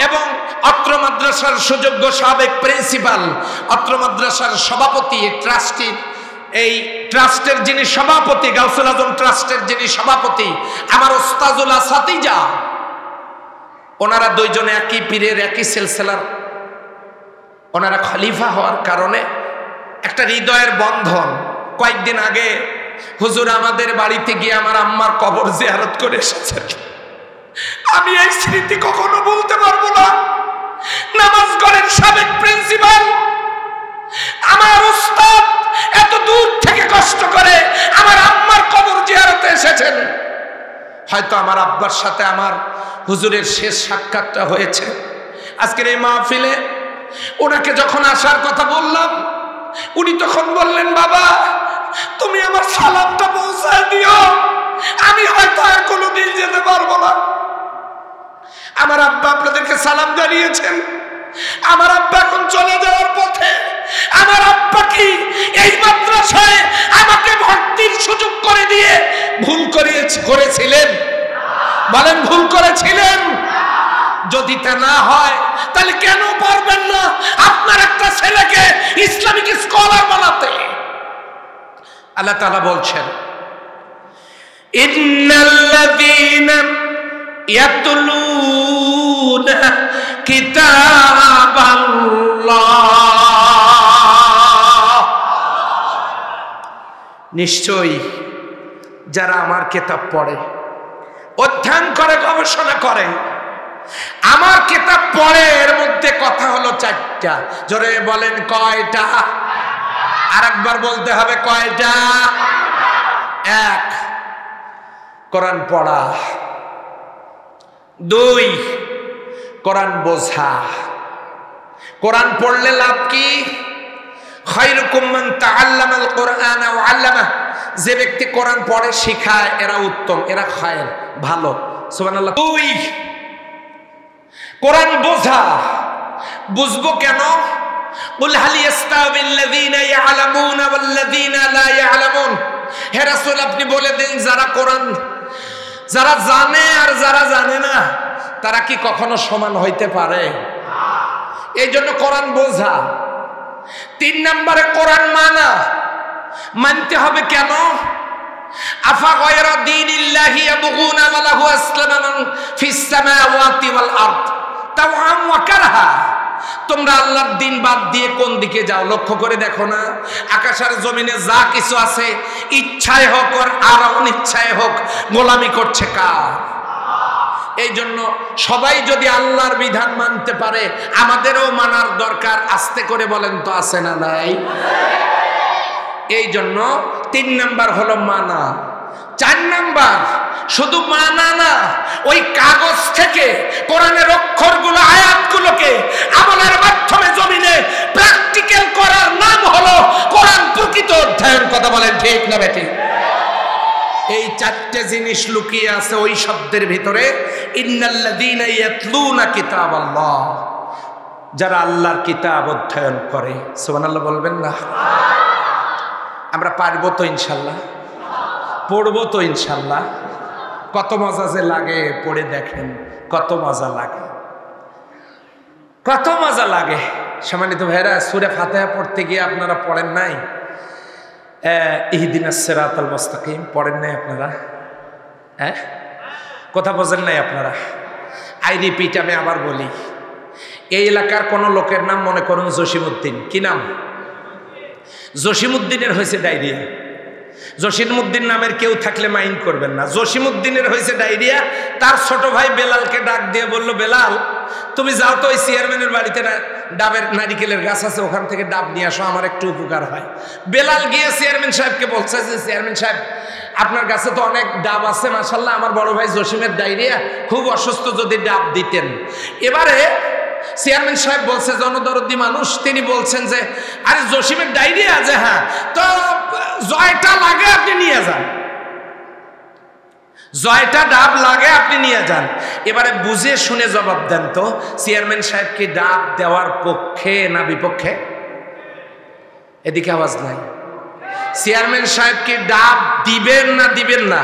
এবং অত্র মাদ্রাসার সুযোগ্য সাবেক প্রিন্সিপাল, অত্র মাদ্রাসার সভাপতি, ট্রাস্টি, এই ট্রাস্টের যিনি সভাপতি, গাউসুল আজম ট্রাস্টের যিনি সভাপতি, আমার ওস্তাজুল আসাতিজা, ওনারা দুইজনে একই পীরের একই সিলসিলার। ওনারা খলিফা হওয়ার কারণে একটা হৃদয়ের বন্ধন। কয়েকদিন আগে হুজুর আমাদের বাড়িতে গিয়ে আমার আম্মার কবর জিয়ারত করে এসেছেন। আমি এই স্মৃতি কখনো বলতে পারবো না। নামাজগড়ের সাবেক প্রিন্সিপাল, আমার উস্তাদ এত দূর থেকে কষ্ট করে আমার আম্মার কবর জিয়ারতে এসেছেন। হয়তো আমার আব্বার সাথে আমার হুজুরের শেষ সাক্ষাৎটা হয়েছে আজকের এই মাহফিলে। ওনাকে যখন আসার কথা বললাম, উনি তখন বললেন, বাবা তুমি আমার সালামটা পৌঁছায় দিও, আমি হয়তো আর কোনোদিন যেতে পারবো না। আমার আব্বা আপনাদেরকে সালাম জানিয়েছেন। আমার আব্বা এখন চলে যাওয়ার পথে। আমার আব্বা কি এই মাদ্রাসায় আমাকে ভর্তির সুযোগ করে দিয়ে ভুল করেছিলেন? বলেন, ভুল করেছিলেন? যদি তা না হয় তাহলে কেন পারবেন না আপনার একটা ছেলেকে ইসলামিক স্কলার বানাতে? আল্লাহ তাআলা বলছেন, ইন্নাল্লাযীনা ইয়াতলুনা কিতাবাল্লাহ, নিশ্চয়ই যারা আমার কিতাব পড়ে, অধ্যয়ন করে, গবেষণা করে, আমার কিতাব পড়ে, এর মধ্যে কথা হলো চারটা। জোরে বলেন কয়টা? আরেকবার বলতে হবে কয়টা? এক, কোরআন পড়া। দুই, কোরআন বোঝা। কোরআন পড়লে লাভ কি? খায়রুকুম মান তাআল্লামাল কোরআন ওয়া আল্লামাহ, যে ব্যক্তি কোরআন পড়ে শিখায় এরা উত্তম, এরা খায়ের, ভালো। সুবহানাল্লাহ। দুই, কোরআন বোঝা। বুঝবো কেন? কুল হাল ইয়াস্তাবিল্লাযীনা ইয়ালামুনা ওয়াল্লাযীনা লা ইয়ালামুন, হে রাসূল আপনি বলে দিন, যারা কোরআন, যারা জানে আর যারা জানে না, তারা কি কখনো সমান হইতে পারে? এই জন্য কোরআন বোঝা। তিন নম্বরে কোরআন মানা। মানতে হবে কেন? আফা গায়রা দীনিল্লাহি ইয়াবগুনা ওয়া লাহু আসলামা মান ফিস সামাওয়াতি ওয়াল আরদ তাওআম ওয়া কারহা। তোমরা আল্লাহর দ্বীন বাদ দিয়ে কোন দিকে যাও? লক্ষ্য করে দেখো না, আকাশ আর জমিনে যা কিছু আছে, ইচ্ছায় হোক আর অনিচ্ছায় হোক, গোলামি করছে কার? এই জন্য সবাই যদি আল্লাহর বিধান মানতে পারে, আমাদেরও মানার দরকার। আস্তে করে বলেন তো, আছে না নাই? এই জন্য তিন নাম্বার হলো মানা। চার নাম্বার শুধু মানা না, ওই কাগজ থেকে কোরআনের অক্ষরগুলো, আয়াতগুলোকে আমলের মাধ্যমে জমিনে প্র্যাকটিক্যাল করার নাম হলো কোরআন প্রকৃত অধ্যয়ন। কথা বলেন ঠিক না বেঠিক? এই চারটে জিনিস লুকিয়ে আছে ওই শব্দের ভিতরে, ইন্নাল্লাযীনা ইয়াতলুনা কিতাবাল্লাহ, যারা আল্লাহর কিতাব অধ্যয়ন করে। সুবহানাল্লাহ বলবেন না? আমরা পারবো তো ইনশাল্লাহ? পড়বো তো ইনশাল্লাহ? কত মজা যে লাগে, পড়ে দেখেন কত মজা লাগে, কত মজা লাগে। সম্মানিত ভাইরা, সূরা ফাতিহা পড়তে গিয়ে আপনারা পড়েন নাই ইহদিনাস সিরাতাল মুস্তাকিম? পড়েন নাই আপনারা? হ্যাঁ, কথা বোঝেন নাই আপনারা? আই রিপিট, আমি আবার বলি, এই এলাকার কোন লোকের নাম মনে করুন জসিমউদ্দিন। কি নাম? জসিমউদ্দিনের হয়েছে ডায়রিয়া। জসিমউদ্দিন নামের কেউ থাকলে মাইন্ড করবেন না। জসিমউদ্দিনের হয়েছে ডায়রিয়া। তার ছোট ভাই বেলালকে ডাক দিয়ে বলল, বেলাল তুমি যাও তো ওই চেয়ারম্যানের বাড়িতে ডাবের নারিকেলের গাছ আছে, ওখান থেকে ডাব নিয়ে আসো, আমার একটু উপকার হয়। বেলাল গিয়ে চেয়ারম্যান সাহেবকে বলছে যে চেয়ারম্যান সাহেব, আপনার কাছে তো অনেক ডাব আছে, মাশাআল্লাহ, আমার বড় ভাই জসিমের ডায়রিয়া, খুব অসুস্থ, যদি ডাব দিতেন। এবারে চেয়ারম্যান সাহেব বলছে, জনদরদি মানুষ, তিনি বলছেন যে আরে জসিমের ডায়রিয়া আছে, হ্যাঁ, তো জয়টা লাগে আপনি নিয়ে যান, জয়টা ডাব লাগে আপনি নিয়ে যান। এবারে বুঝে শুনে জবাব দেন তো, চেয়ারম্যান সাহেব কি ডাব দেওয়ার পক্ষে না বিপক্ষে? এদিকে আওয়াজ নাই। চেয়ারম্যান সাহেব কি ডাব দিবেন না দিবেন না?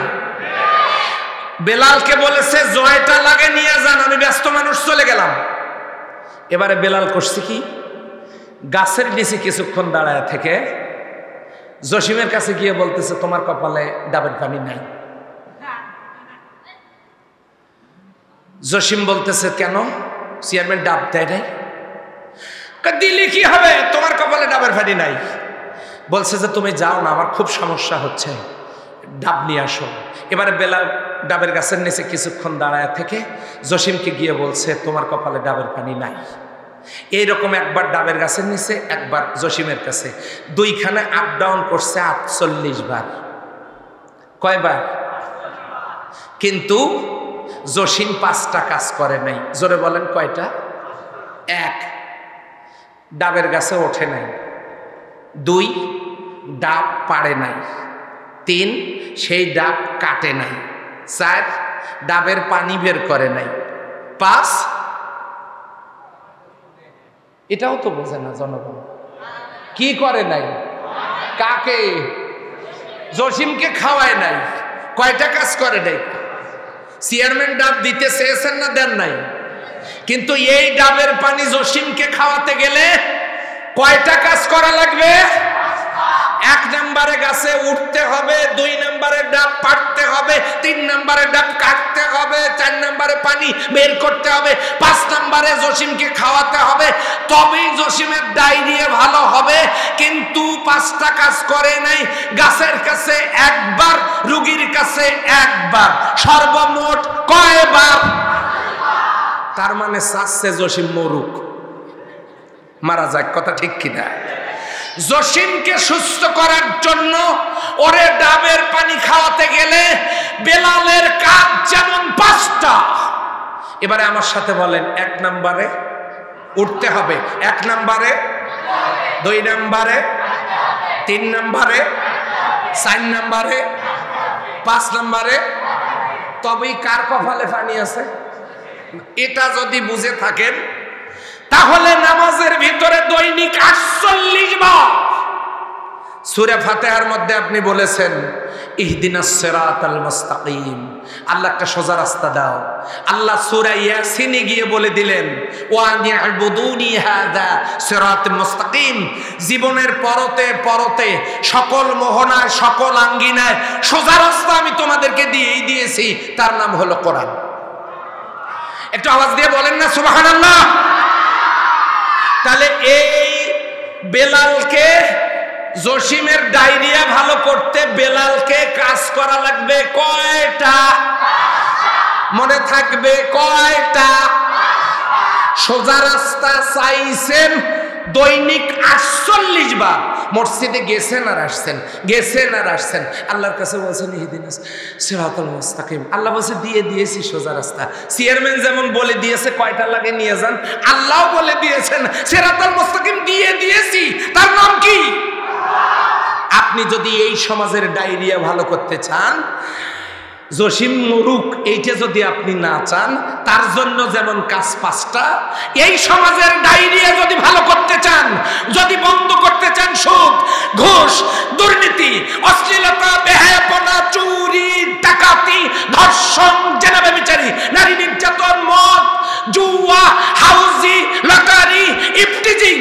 বেলালকে বলেছে জয়টা লাগে নিয়ে যান, আমি ব্যস্ত মানুষ চলে গেলাম। এবারে বেলাল করছে কি, গাছের নিচে কিছুক্ষণ দাঁড়ায় থেকে জসিমের কাছে গিয়ে বলতেছে, তোমার কপালে ডাবের পানি নাই। জসিম বলতেছে, কেন? চেয়ারম্যান ডাব দেয় নাই? দিলে কি হবে, তোমার কপালে ডাবের পানি নাই। বলছে যে তুমি যাও না, আমার খুব সমস্যা হচ্ছে, ডাব নিয়ে আসো। এবারে বেলাল ডাবের গাছের নিচে কিছুক্ষণ দাঁড়ায় থেকে জসিমকে গিয়ে বলছে, তোমার কপালে ডাবের পানি নাই। এইরকম একবার ডাবের গাছের নিচে, একবার জসিমের কাছে, দুইখানে আপ ডাউন করছে 48 বার। কয়বার? কিন্তু জসিম 5টা কাজ করে নাই। জোরে বলেন কয়টা? 1, ডাবের গাছে ওঠে নাই। 2, ডাব পাড়ে নাই। 3, সেই ডাব কাটে নাই। 4, ডাবের পানি বের করে নাই। 5, এটাও তো বোঝে না জনগণ, কি করে নাই? কাকে? জসিমকে খাওয়ায় নাই। কয়টা কাজ করে নাই? চেয়ারম্যান ডাব দিতে চেয়েছেন না দেন নাই? কিন্তু এই ডাবের পানি জসিমকে খাওয়াতে গেলে কয়টা কাজ করা লাগবে? 1 নম্বরে গাছে উঠতে হবে, 2 নম্বরে ডাব পাড়তে হবে, 3 নম্বরে ডাব কাটতে হবে, 4 নম্বরে পানি বের করতে হবে, 5 নম্বরে জসিমকে খাওয়াতে হবে, তবেই জসিমের ডায়রিয়া ভালো হবে। কিন্তু 5টা কাজ করে নাই। গাছের কাছে একবার, রোগীর কাছে একবার, সর্বমোট কয়বার? তার মানে চাচ্ছে জসিম মরুক, মারা যাক। কথা ঠিক কিনা? জসিমকে সুস্থ করার জন্য ওরে ডাবের পানি খাওয়াতে গেলে বেলালের কাজ যেমন 5টা। এবারে আমার সাথে বলেন, 1 নম্বরে উঠতে হবে, 1 নম্বরে, 2 নম্বরে, 3 নম্বরে, 4 নম্বরে, 5 নম্বরে, তবেই কার কপালে পানি আছে। এটা যদি বুঝে থাকেন তাহলে নামাজের ভিতরে দৈনিক 48 বার সূরা ফাতিহার মধ্যে আপনি বলেছেন ইহদিনাস সিরাতাল মুস্তাকিম, আল্লাহ একটা সোজা রাস্তা দাও। আল্লাহ সূরা ইয়াসিনে গিয়ে বলে দিলেন ওয়া নি'বুদুনি হাযা সিরাতুল মুস্তাকিম। জীবনের পরতে পরতে, সকল মোহনায়, সকল আঙ্গিনায় সোজা রাস্তা আমি তোমাদেরকে দিয়েছি, তার নাম হলো কোরআন। একটু আওয়াজ দিয়ে বলেন না সুবহানাল্লাহ। তাহলে এই বেলালকে, জসিমের ডায়রিয়া ভালো করতে বেলালকে কাজ করা লাগবে কয়টা? মনে থাকবে কয়টা? সোজা রাস্তা চাইছেন দৈনিক 48 বার। মসজিদে গেছেন আর আসছেন, গেছেন আর আসছেন, আল্লাহর কাছে বলছেন ইহদিনাস সিরাতাল মুস্তাকিম। আল্লাহ বলছে দিয়ে দিয়েছি সোজা রাস্তা। চেয়ারম্যান যেমন বলে দিয়েছে কয়টা লাগে নিয়ে যান, আল্লাহও বলে দিয়েছেন সিরাতাল মুস্তাকিম দিয়ে দিয়েছি, তার নাম কি? আপনি যদি এই সমাজের ডায়রিয়া ভালো করতে চান, জসিম মুরুক, এইটা যদি আপনি না চান, তার জন্য যেমন কাজ 5টা। এই সমাজের ডায়রিয়া যদি ভালো করতে চান, যদি বন্ধ করতে চান সুদ, ঘুষ, দুর্নীতি, অশ্লীলতা, বেহায়াপনা, চুরি, ডাকাতি, ধর্ষণ, জেনা ব্যভিচারী, নারী নির্যাতন, মদ, জুয়া, হাউজি, লটারি, ইফটিজিং,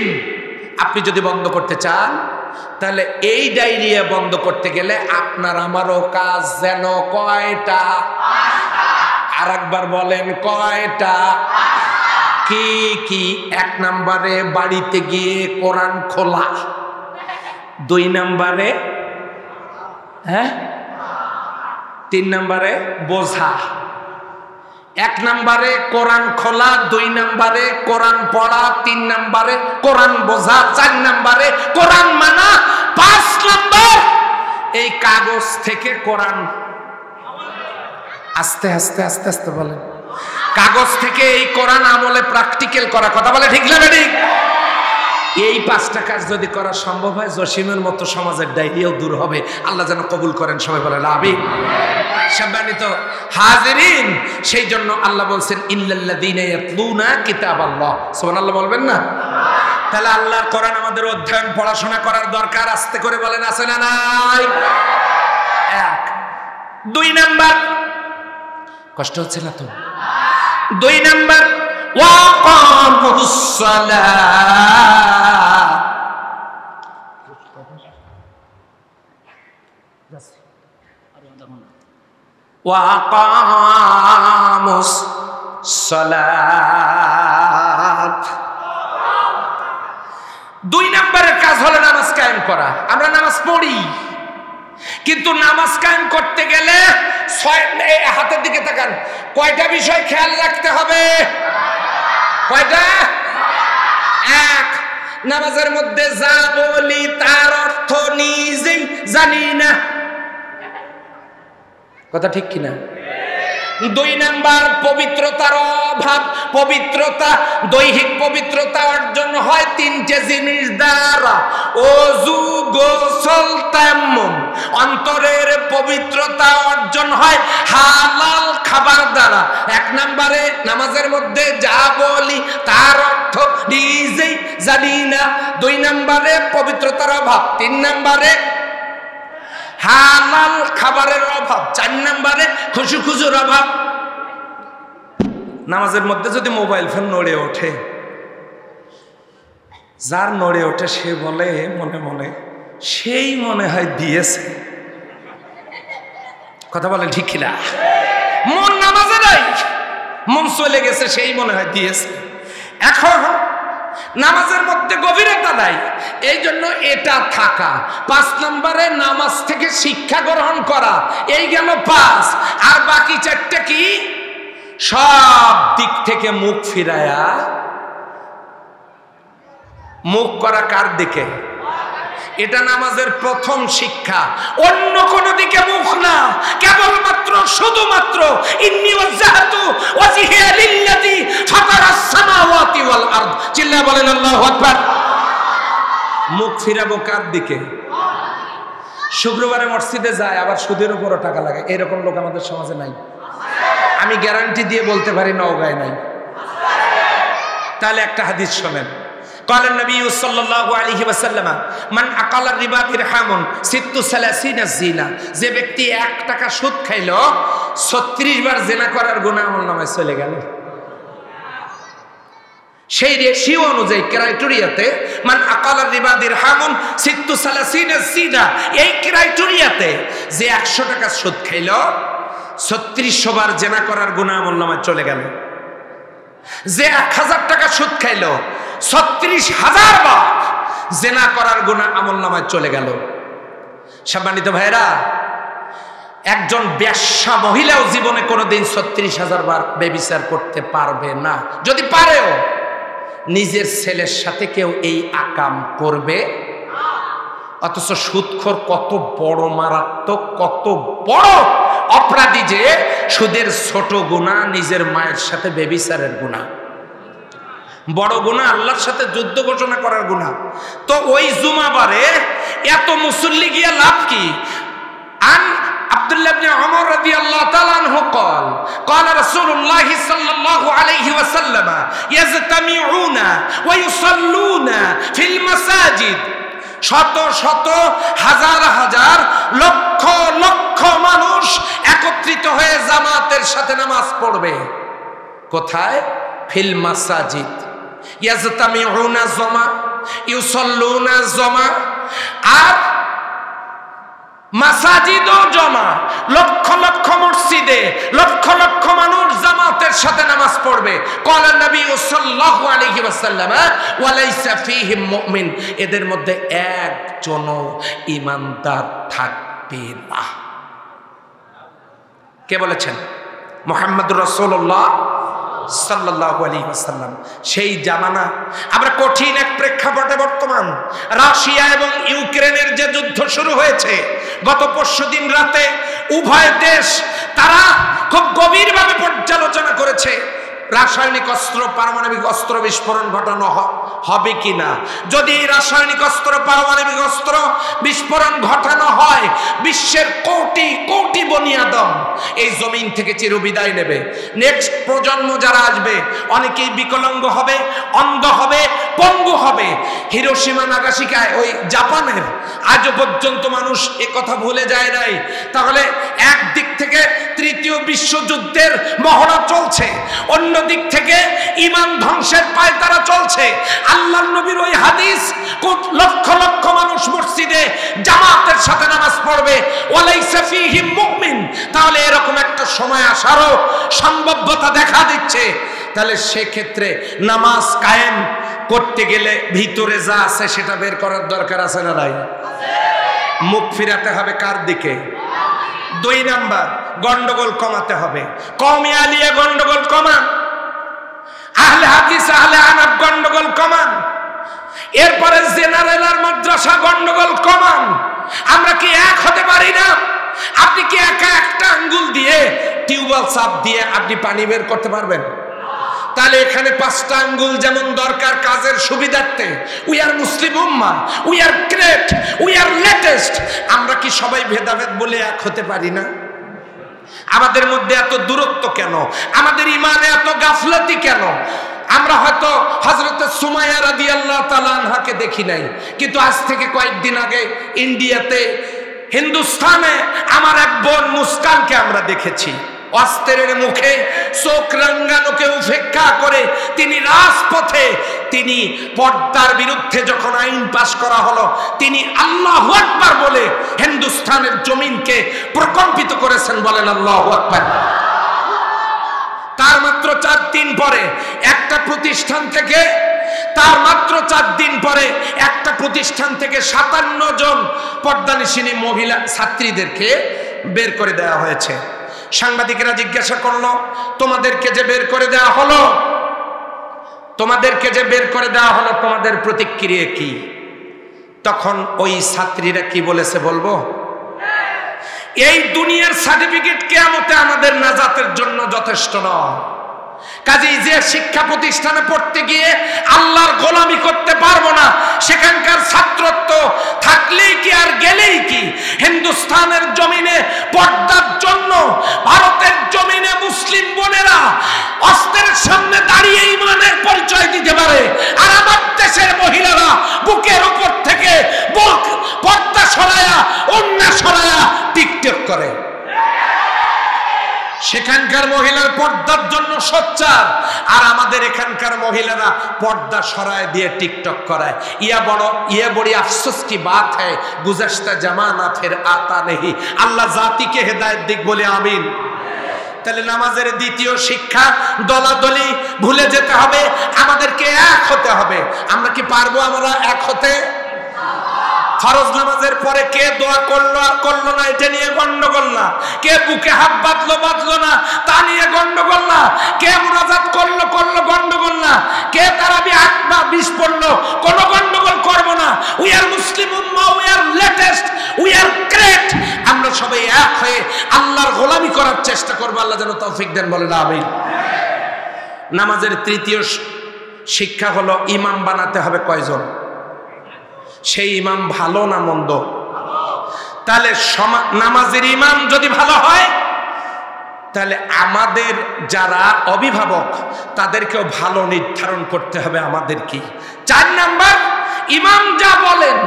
আপনি যদি বন্ধ করতে চান তাহলে এই ডায়রিয়া বন্ধ করতে গেলে আপনার আমারও কাজ যেন কয়টা? আর একবার বলেন কয়টা? কি কি? 1 নম্বরে বাড়িতে গিয়ে কোরআন খোলা, 2 নম্বরে 3 নম্বরে বোঝা। 1 নম্বরে কোরআন খোলা, 2 নম্বরে কোরআন পড়া, 3 নম্বরে কোরআন বোঝা, 4 নম্বরে কোরআন মানা, 5 নম্বর এই কাগজ থেকে কোরআন আস্তে আস্তে আস্তে আস্তে বলেন, কাগজ থেকে এই কোরআন আমলে প্র্যাকটিক্যাল করা। কথা বলে ঠিক না ঠিক? এই 5টা কাজ যদি করা সম্ভব হয়, জসিমের মতো সমাজের ডায়রিয়াও দূর হবে। আল্লাহ যেন কবুল করেন, সবাই বলে আমিন। সম্মানিত হাজিরিন, সেই জন্য আল্লাহ বলছেন ইল্লাল্লাযীনা ইয়াতলুনা কিতাবাল্লাহ। সুবহানাল্লাহ বলবেন না? তাহলে আল্লাহর কোরআন আমাদের অধ্যয়ন পড়াশোনা করার দরকার। আস্তে করে বলেন, আছে না নাই? 1 2 নাম্বার, কষ্ট হচ্ছে না তো? 2 নাম্বার ওয়াকামুস সালাহ, ওয়াকামুস সালাত। 2 নম্বরের কাজ হলো নামাজ কায়েম করা। আমরা নামাজ পড়ি, কিন্তু নামাজ কায়েম করতে গেলে হাতের দিকে তাকান, কয়টা বিষয় খেয়াল রাখতে হবে? কয়টা? 1, নামাজের মধ্যে যা বলি তার অর্থ নিজেই জানি না। কথা ঠিক কিনা? 2 নাম্বার পবিত্রতার অভাব। পবিত্রতা, দৈহিক পবিত্রতা অর্জন হয় 3টে জিনিস দ্বারা: ওযু, গোসল, তায়াম্মুম। অন্তরের পবিত্রতা অর্জন হয় হালাল খাবার দ্বারা। 1 নম্বরে নামাজের মধ্যে যা বলি তার অর্থ নিজেই জানি না। 2 নম্বরে পবিত্রতার অভাব। 3 নম্বরে হালাল খাবারের অভাব। 4 নম্বরে খুশুখুজুর অভাব। নামাজের মধ্যে যদি মোবাইল ফোন নড়ে ওঠে, যার নড়ে ওঠে সে বলে মনে মনে, সেই মনে হয় দিয়েছে। কথা বলেন ঠিক কিনা? মন নামাজে নাই, মন চলে গেছে, সেই মনে হয় দিয়েছে। এখন নামাজের মধ্যে গভীরতা নাই, এই জন্য এটা থাকা। 5 নম্বরে নামাজ থেকে শিক্ষা গ্রহণ করা, এই গেল 5। আর বাকি 4টা কি? সব দিক থেকে মুখ ফিরায়া, মুখ করা কার দিকে? এটা নামাজের প্রথম শিক্ষা। অন্য কোন দিকে মুখ না, কেবলমাত্র শুধুমাত্র ইন্নী ওয়াজজাহতু ওয়াজহিয়া লিল্লাযী ফাতারাস সামাওয়াতি ওয়াল আরদ। চিল্লায়ে বলেন আল্লাহু আকবার। মুখ ফিরাবো কার দিকে? শুক্রবারে মসজিদে যায়, আবার সুদের উপরও টাকা লাগে। এরকম লোক আমাদের সমাজে নাই। আমি গ্যারান্টি দিয়ে বলতে পারি নওগাঁয় নাই। তাহলে একটা হাদিস শোনেন। قال النبي صلى الله عليه وسلم من اكل الربا درهم 36 الزنا। যে ব্যক্তি 1 টাকা সুদ খাইলো 36 বার জিনা করার গুনাহ আমলনামায় চলে গেল। সেই রেশিও অনুযায়ী ক্রাইটেরিয়াতে মান আকালা রিবা দিরহামুন 36 الزنا, এই ক্রাইটেরিয়াতে যে 100 টাকা সুদ খাইলো 3600 বার জিনা করার গুনাহ আমলনামায় চলে গেল। যে 1000 টাকা সুদ খাইলো 36,000 বার জিনা করার গুনাহ আমলনামায় চলে গেল। সম্মানিত ভাইরা, একজন বেশ্যা মহিলাও জীবনে কোনোদিন 36,000 বার ব্যভিচার করতে পারবে না। যদি পারেও নিজের ছেলের সাথে কেউ এই আকাম করবে। অথচ সুদখোর কত বড় মারাত্মক, কত বড় অপরাধী যে সুদের ছোট গুনাহ নিজের মায়ের সাথে ব্যভিচারের গুনাহ। বড় গুনাহ আল্লাহর সাথে যুদ্ধ ঘোষণা করার গুনাহ। তো ওই জুমাবারে এত মুসল্লি গিয়া লাভ কি? আন আব্দুল্লাহ ইবনে ওমর রাদিয়াল্লাহু তাআলা আনহু قال قال رسول الله صلى الله عليه وسلم يجتمعون ويصلون في المساجد। শত শত হাজার হাজার লক্ষ লক্ষ মানুষ একত্রিত হয়ে জামাতের সাথে নামাজ পড়বে। কোথায়? ফিল মাসাজিদ, ইয়াজতামিউনা জমা, ইউসাল্লুনা জমা, আর মাসাজিদও জমা। লক্ষ লক্ষ মসজিদে লক্ষ লক্ষ মানুষ জামাতের সাথে নামাজ পড়বে। ক্বালা নবী সাল্লাল্লাহু আলাইহি ওয়াসাল্লাম ওয়া লাইসা ফীহিম মুমিন, এদের মধ্যে একজনও ঈমানদার থাকবে না। কে বলেছেন? মুহাম্মদুর রাসূলুল্লাহ সাল্লাল্লাহু আলাইহি ওয়াসাল্লাম। সেই জামানা আমরা কঠিন এক প্রেক্ষাপটে বর্তমান। রাশিয়া এবং ইউক্রেনের যে যুদ্ধ শুরু হয়েছে গত পরশুদিন রাতে, উভয় দেশ তারা খুব গভীরভাবে পর্যালোচনা করেছে রাসায়নিক অস্ত্র, পারমাণবিক অস্ত্র বিস্ফোরণ ঘটানো হবে কিনা। যদি এই রাসায়নিক অস্ত্র, পারমাণবিক অস্ত্র বিস্ফোরণ ঘটানো হয়, বিশ্বের কোটি কোটি বনি আদম এই জমিন থেকে চিরবিদায় নেবে। নেক্সট প্রজন্ম যারা আসবে অনেকেই বিকলাঙ্গ হবে, অন্ধ হবে, পঙ্গু হবে। হিরোশিমা নাগাসাকিয় ওই জাপানের আজও পর্যন্ত মানুষ এ কথা ভুলে যায় নাই। তাহলে একদিক থেকে তৃতীয় বিশ্বযুদ্ধের মহড়া চলছে, অন্য দিক থেকে ঈমান ধ্বংসের পায়তারা চলছে। আল্লাহর নবীর ওই হাদিস, লক্ষ লক্ষ মানুষ মসজিদে জামাতের সাথে নামাজ পড়বে, ওয়ালাইসা ফীহিম মুমিন। তাহলে এরকম একটা সময় আসারও সম্ভাব্যতা দেখা দিচ্ছে। তাহলে সেক্ষেত্রে নামাজ কায়েম করতে গেলে ভিতরে যা আছে সেটা বের করার দরকার আছে না নাই? মুখ ফিরাতে হবে কার দিকে? 2 নাম্বার, গন্ডগোল কমাতে হবে। কওমে আলিয়া গন্ডগোল কমান, আহলে হাদিস আহলে হানাফ গন্ডগোল কমান, এরপরে জেনারেল আর মাদ্রাসা গন্ডগোল কমান। আমরা কি এক হতে পারি না? আপনি কি একা একটা আঙ্গুল দিয়ে টিউবওয়েল চাপ দিয়ে আপনি পানি বের করতে পারবেন? তাহলে এখানে 5টা আঙ্গুল যেমন দরকার কাজের সুবিধার্থে। উই আর মুসলিম উম্মাহ, we are great, we are latest. আমরা কি সবাই ভেদাভেদ বলে এক হতে পারি না? আমাদের মধ্যে এত দূরত্ব কেন? আমাদের ইমানে এত গাফলতি কেন? আমরা হয়তো হযরত সুমাইয়া রাদিয়াল্লাহু তাআলা আনহাকে দেখি নাই, কিন্তু আজ থেকে কয়েকদিন আগে ইন্ডিয়াতে, হিন্দুস্তানে আমার এক বোন মুস্কানকে আমরা দেখেছি। অস্ত্রের মুখে চোখ রাঙ্গানোকে উপেক্ষা করে তিনি রাজপথে, তিনি পর্দার বিরুদ্ধে যখন আইন পাশ করা হলো, তিনি আল্লাহু আকবার বলে হিন্দুস্তানের জমিনকে প্রকম্পিত করেছেন। বলেন আল্লাহু আকবার। তার মাত্র 4 দিন পরে একটা প্রতিষ্ঠান থেকে, তার মাত্র 4 দিন পরে একটা প্রতিষ্ঠান থেকে 57 জন পর্দানিশিনী মহিলা ছাত্রীদেরকে বের করে দেওয়া হয়েছে। সাংবাদিকেরা জিজ্ঞাসা করলো, তোমাদেরকে যে বের করে দেওয়া হলো, তোমাদেরকে যে বের করে দেওয়া হলো, তোমাদের প্রতিক্রিয়া কি? তখন ওই ছাত্রীরা কি বলেছে বলবো? এই দুনিয়ার সার্টিফিকেট কিয়ামতে আমাদের নাজাতের জন্য যথেষ্ট নয়। কাজেই যে শিক্ষা প্রতিষ্ঠানে পড়তে গিয়ে আল্লাহর গোলামি করতে পারবো না, সেখানকার ছাত্রত্ব থাকলেই কি আর গেলেই কি? হিন্দুস্তানের জমিনে পর্দার জন্য ভারতের জমিনে মুসলিম বোনেরা অস্ত্রের সামনে দাঁড়িয়ে ঈমানের পরিচয় দিতে পারে, আর আমার দেশের মহিলারা বুকের উপর থেকে পর্দা সরায়া, ওড়না সরায়া টিকটক করে। সেখানকার মহিলার পর্দার জন্য সোচ্চার, আর আমাদের এখানকার মহিলারা পর্দা সরায় দিয়ে টিকটক করায়। ইয়া বড়ি আফসোস কি বাত হ্যায়, গুজশতা জামানা ফির আতা নেহি। আল্লাহ জাতিকে হেদায়েত দিক বলে আমিন। তাহলে নামাজের দ্বিতীয় শিক্ষা, দলাদলি ভুলে যেতে হবে, আমাদেরকে এক হতে হবে। আমরা কি পারবো আমরা এক হতে? ফরজ নামাজের পরে কে দোয়া করলো আর করলো না এটা নিয়ে গন্ডগোল না, কে বুকে হাত বাঁধলো না তা নিয়ে গন্ডগোল না, কে মুনাজাত করলো গন্ডগোল না, কে তারাবি 8 বা 20 পড়লো, কোনো গন্ডগোল করব না। উই আর মুসলিম উম্মাহ, we are latest, we are great. আমরা সবাই এক হয়ে আল্লাহর গোলামি করার চেষ্টা করব। আল্লাহ যেন তৌফিক দেন, বলেন আমিন। নামাজের তৃতীয় শিক্ষা হলো ইমাম বানাতে হবে কয়জন? সেই ইমাম ভালো না মন্দ? তাহলে নামাজের ইমাম যদি ভালো হয়, তাহলে আমাদের যারা অভিভাবক তাদেরকেও ভালো নির্ধারণ করতে হবে আমাদের কি। 4 নাম্বার, ইমাম যা বলেন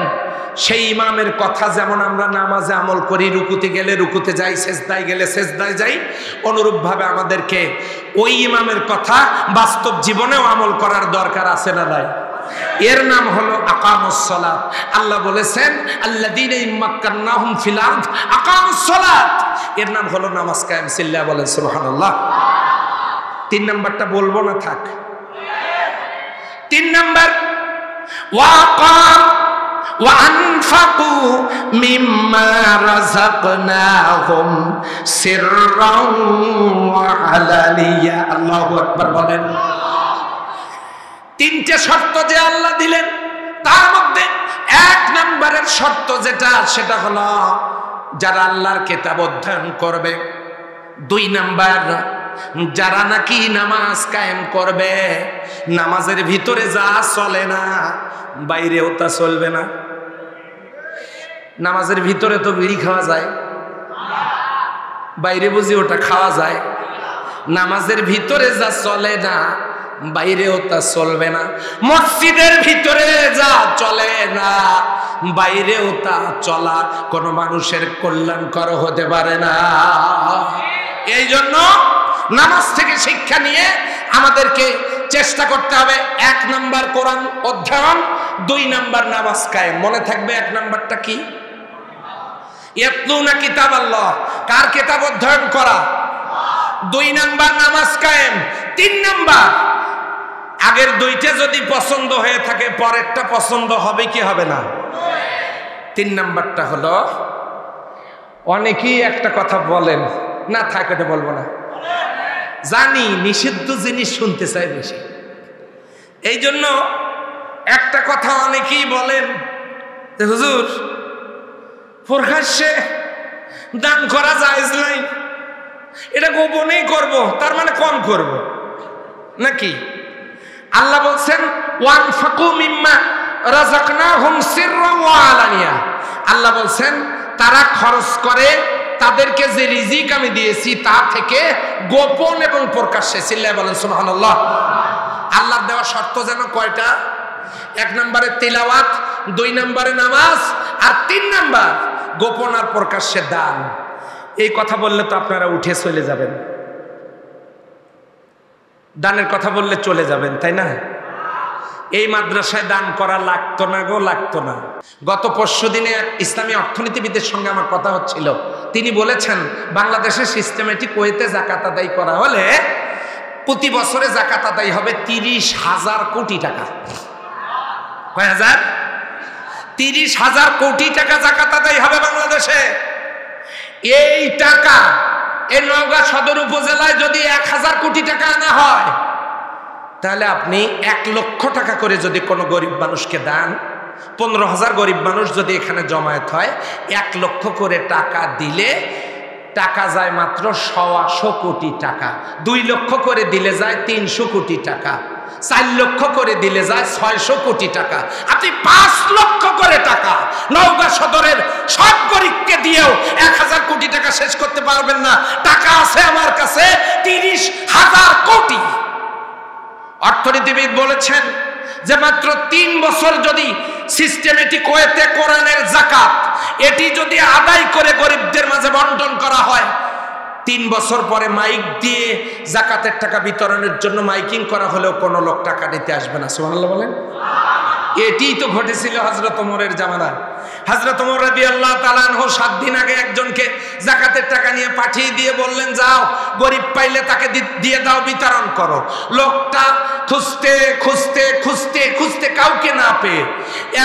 সেই ইমামের কথা যেমন আমরা নামাজে আমল করি, রুকুতে গেলে রুকুতে যাই, সেজদায় গেলে সেজদায় যাই, অনুরূপভাবে আমাদেরকে ওই ইমামের কথা বাস্তব জীবনেও আমল করার দরকার আছে না নাই? এর নাম হলো আকামুস সালাত। আল্লাহ বলেছেন আল্লাযীনা ইম্মাক্কান্নাহুম ফিল আরদ আকামুস সালাত, এর নাম হলো নামাজ কায়েম। সিল্লা বলেন সুবহানাল্লাহ। 3 নাম্বারটা বলবো না থাক। 3 নাম্বার ওয়াকাম ওয়া আনফাকু মিম্মা রাযাকনাহুম সিররান ওয়া আলানিয়া। আল্লাহু আকবার বলেন। 3টে শর্ত যে আল্লাহ দিলেন, তার মধ্যে 1 নম্বরের শর্ত যেটা, সেটা হলো যারা আল্লাহর কিতাব অধ্যয়ন করবে। 2 নাম্বার, যারা নাকি নামাজ কায়েম করবে, নামাজের ভিতরে যা চলে না বাইরেও তা চলবে না। নামাজের ভিতরে তো বিড়ি খাওয়া যায়, বাইরে বুঝি ওটা খাওয়া যায়। নামাজের ভিতরে যা চলে না বাইরেও তা চলবে না। মসজিদের ভিতরে যা চলে না বাইরেও তা চলা কোনো মানুষের কল্যাণকর হতে পারে না। এই জন্য নামাজ থেকে শিক্ষা নিয়ে আমাদেরকে চেষ্টা করতে হবে 1 নাম্বার কোরআন অধ্যয়ন, 2 নাম্বার নামাজ কায়েম। মনে থাকবে 1 নাম্বারটা কি? ইয়াতলুনা কিতাবাল্লাহ, কার কিতাব অধ্যয়ন করা। 2 নাম্বার নামাজ কায়েম। 3 নাম্বার, আগের 2টা যদি পছন্দ হয়ে থাকে পরেরটা পছন্দ হবে কি হবে না? 3 নাম্বারটা হলো, অনেকেই একটা কথা বলেন, না থাক এটা বলবো না, জানি নিষিদ্ধ জিনিস শুনতে চাই বেশি। এই জন্য একটা কথা অনেকেই বলেন যে হুজুর প্রকাশ্যে দান করা জায়েজ নাই, এটা গোপনেই করব, তার মানে কম করব নাকি? আল্লাহ বলছেন ওয়ানফাকু মিম্মা রাযাকনাহুম সিররান ওয়া আলানিয়া। আল্লাহ বলছেন তারা খরচ করে তাদেরকে যে রিজিক আমি দিয়েছি তা থেকে গোপন এবং প্রকাশ্যে। চিল্লায় বলেন সুবহানাল্লাহ। আল্লাহর দেওয়া শর্ত যেন কয়টা? 1 নম্বরে তিলাওয়াত, 2 নম্বরে নামাজ, আর 3 নাম্বার গোপন আর প্রকাশ্যে দান। এই কথা বললে তো আপনারা উঠে চলে যাবেন, দানের কথা বললে চলে যাবেন, তাই না? এই মাদ্রাসায় দান করা লাগতো না গো, লাগতো না। গত পরশুদিনে ইসলামী অর্থনীতিবিদের সঙ্গে আমার কথা হচ্ছিল, তিনি বলেছেন বাংলাদেশের সিস্টেমেটিক ওয়েতে যাকাত আদায় করা হলে প্রতি বছরে যাকাত আদায় হবে 30,000 কোটি টাকা। কয় হাজার? 30,000 কোটি টাকা যাকাত আদায় হবে বাংলাদেশে। এই টাকা এই নওগাঁ সদর উপজেলায় যদি 1000 কোটি টাকা আনা হয়, তাহলে আপনি 1 লক্ষ টাকা করে যদি কোনো গরিব মানুষকে দেন, 15,000 গরিব মানুষ যদি এখানে জমায়েত হয়, 1 লক্ষ করে টাকা দিলে টাকা যায় মাত্র 125 কোটি টাকা। 2 লক্ষ করে দিলে যায় 300 কোটি টাকা। 4 লক্ষ করে দিলে যায় 600 কোটি টাকা। আপনি 5 লক্ষ করে টাকা নওগাঁ সদরের সব গরিবকে দিয়েও 1000 কোটি টাকা শেষ করতে পারবেন না। টাকা আছে আমার কাছে 30,000 কোটি। অর্থনীতিবিদ বলেছেন যে মাত্র 3 বছর যদি সিস্টেমেটিক ওয়েতে কোরআনের যাকাত এটি যদি আদায় করে গরিবদের মাঝে বন্টন করা হয়, 3 বছর পরে মাইক দিয়ে যাকাতের টাকা বিতরণের জন্য মাইকিং করা হলেও কোনো লোক টাকা নিতে আসবে না। সুবহানাল্লাহ বলেন। এটিই তো ঘটেছিল হযরত ওমরের জামানায়। হযরত ওমর রাদিয়াল্লাহু তাআলা আনহু 7 দিন আগে একজনকে যাকাতের টাকা নিয়ে পাঠিয়ে দিয়ে বললেন, যাও গরিব পাইলে তাকে দিয়ে দাও, বিতরণ করো। লোকটা খুঁজতে খুঁজতে খুঁজতে খুঁজতে কাউকে না পেয়ে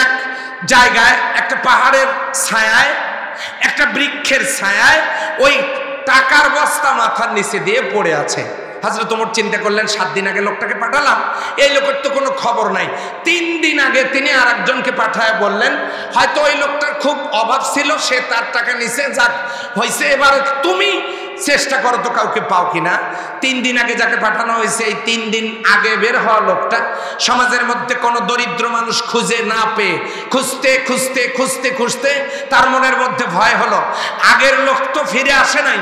এক জায়গায় একটা পাহাড়ের ছায়ায়, একটা বৃক্ষের ছায়ায় ওই টাকার বস্তা মাথার নিচে দিয়ে পড়ে আছে। হযরত ওমর চিন্তা করলেন, 7 দিন আগে লোকটাকে পাঠালাম, এই লোকের তো কোনো খবর নাই। 3 দিন আগে তিনি আরেকজনকে পাঠায় বললেন, হয়তো ওই লোকটার খুব অভাব ছিল, সে তার টাকা নিচে যাক হয়েছে, এবার তুমি চেষ্টা করো তো কাউকে পাও কিনা। 3 দিন আগে যাকে পাঠানো হয়েছে, এই 3 দিন আগে বের হওয়া লোকটা সমাজের মধ্যে কোনো দরিদ্র মানুষ খুঁজে না পেয়ে খুঁজতে খুঁজতে খুঁজতে খুঁজতে তার মনের মধ্যে ভয় হলো, আগের লোক তো ফিরে আসে নাই,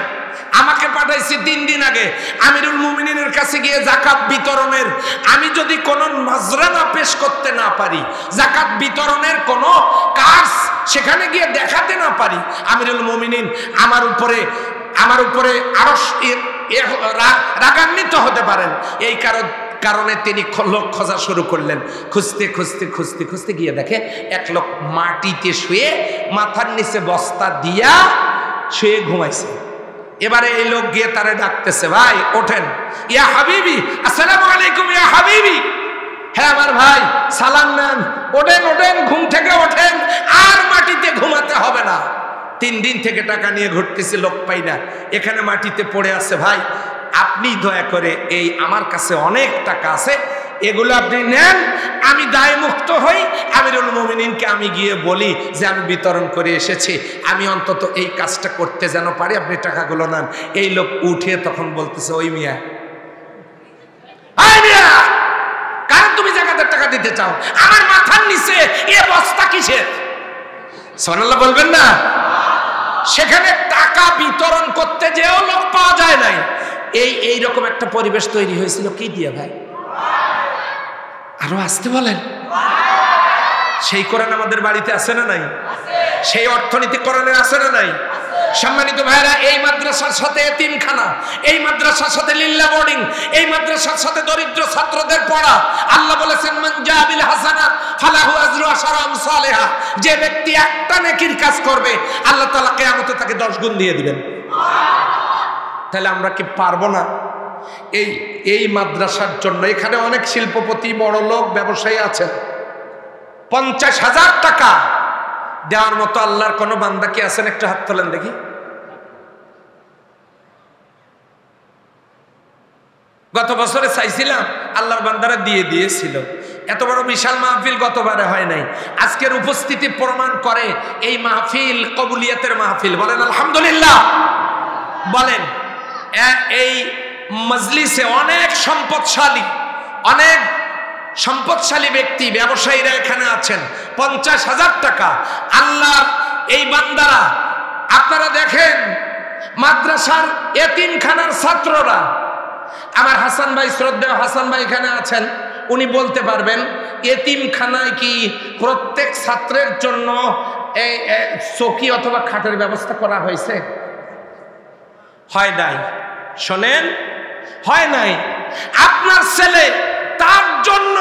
আমাকে পাঠাইছে 3 দিন আগে আমিরুল মুমিনিনের কাছে গিয়ে যাকাত বিতরণের আমি যদি কোনো নজরানা পেশ করতে না পারি, যাকাত বিতরণের কোনো কাজ সেখানে গিয়ে দেখাতে না পারি আমিরুল মুমিনিন আমার উপরে আরো রাগান্বিত হতে পারেন, এই কারণে তিনি লোক খোঁজা শুরু করলেন। খুঁজতে খুঁজতে খুঁজতে খুঁজতে গিয়ে দেখে এক লোক মাটিতে শুয়ে মাথার নিচে বস্তা দিয়া শুয়ে ঘুমাইছে। এবারে এই লোক গিয়ে তারে ডাকতেছে, ভাই ওঠেন, ইয়া হাবিবি, আসসালামু আলাইকুম ইয়া হাবিবি, হ্যাঁ আমার ভাই সালাম নেন, ওঠেন ওঠেন, ঘুম থেকে ওঠেন, আর মাটিতে ঘুমাতে হবে না। 3 দিন থেকে টাকা নিয়ে ঘুরতেছি, লোক পাই না, এখানে মাটিতে পড়ে আছে, ভাই আপনি দয়া করে এই আমার কাছে অনেক টাকা আছে, এগুলো আপনি নেন, আমি দায় মুক্ত হই, আমিরুল মুমিনিনকে আমি গিয়ে বলি যে আমি বিতরণ করে এসেছি, আমি অন্তত এই কাজটা করতে যেন পারি, আপনি টাকাগুলো নেন। এই লোক উঠে তখন বলতেছে, ওই মিয়া, কারণ তুমি জাকাতের টাকা দিতে চাও, আমার মাথার নিচে এ বস্তা কিসের? সুবহানাল্লাহ বলবেন না? সেখানে টাকা বিতরণ করতে যেও লোক পাওয়া যায় নাই। এইরকম একটা পরিবেশ তৈরি হয়েছিল কি দিয়ে ভাই? আরো আসতে বলেন। সেই কোরআন আমাদের বাড়িতে আছে না নাই? সেই অর্থনীতি কোরআনে আছে না নাই? সম্মানিত ভাইরা, এই মাদ্রাসার সাথে এতিমখানা, এই মাদ্রাসার সাথে লিল্লা বোর্ডিং, এই মাদ্রাসার সাথে দরিদ্র ছাত্রদের পড়া। আল্লাহ বলেছেন, মান জা বিল হাসানাত ফালাহু আজরু আশরা আমসালিহা, যে ব্যক্তি একটা নেকির কাজ করবে আল্লাহ তাআলা কিয়ামতে তাকে 10 গুণ দিয়ে দিবেন। তাহলে আমরা কি পারবো না? এই মাদ্রাসার জন্য এখানে অনেক শিল্পপতি, বড় লোক, ব্যবসায়ী আছেন, 50,000 টাকা দেওয়ার মতো আল্লাহর কোন বান্দা কি আছেন? একটু হাত তোলেন দেখি। গত বছরে চাইছিলাম, আল্লাহর বান্দারা দিয়ে দিয়েছিল। এত বড় বিশাল মাহফিল গতবারে হয় নাই। আজকের উপস্থিতি প্রমাণ করে এই মাহফিল কবুলিয়াতের মাহফিল। বলেন আলহামদুলিল্লাহ। বলেন, এই মজলিসে অনেক সম্পদশালী ব্যক্তি, ব্যবসায়ীরা এখানে আছেন। 50,000 টাকা আল্লাহর এই বান্দারা, আপনারা দেখেন মাদ্রাসার এতিমখানার ছাত্ররা, আমার হাসান ভাই, শ্রদ্ধেয় হাসান ভাই এখানে আছেন, উনি বলতে পারবেন এতিমখানায় কি প্রত্যেক ছাত্রের জন্য এই চৌকি অথবা খাটের ব্যবস্থা করা হয়েছে? হয় নাই। শোনেন, হয় নাই। আপনার ছেলে, তার জন্য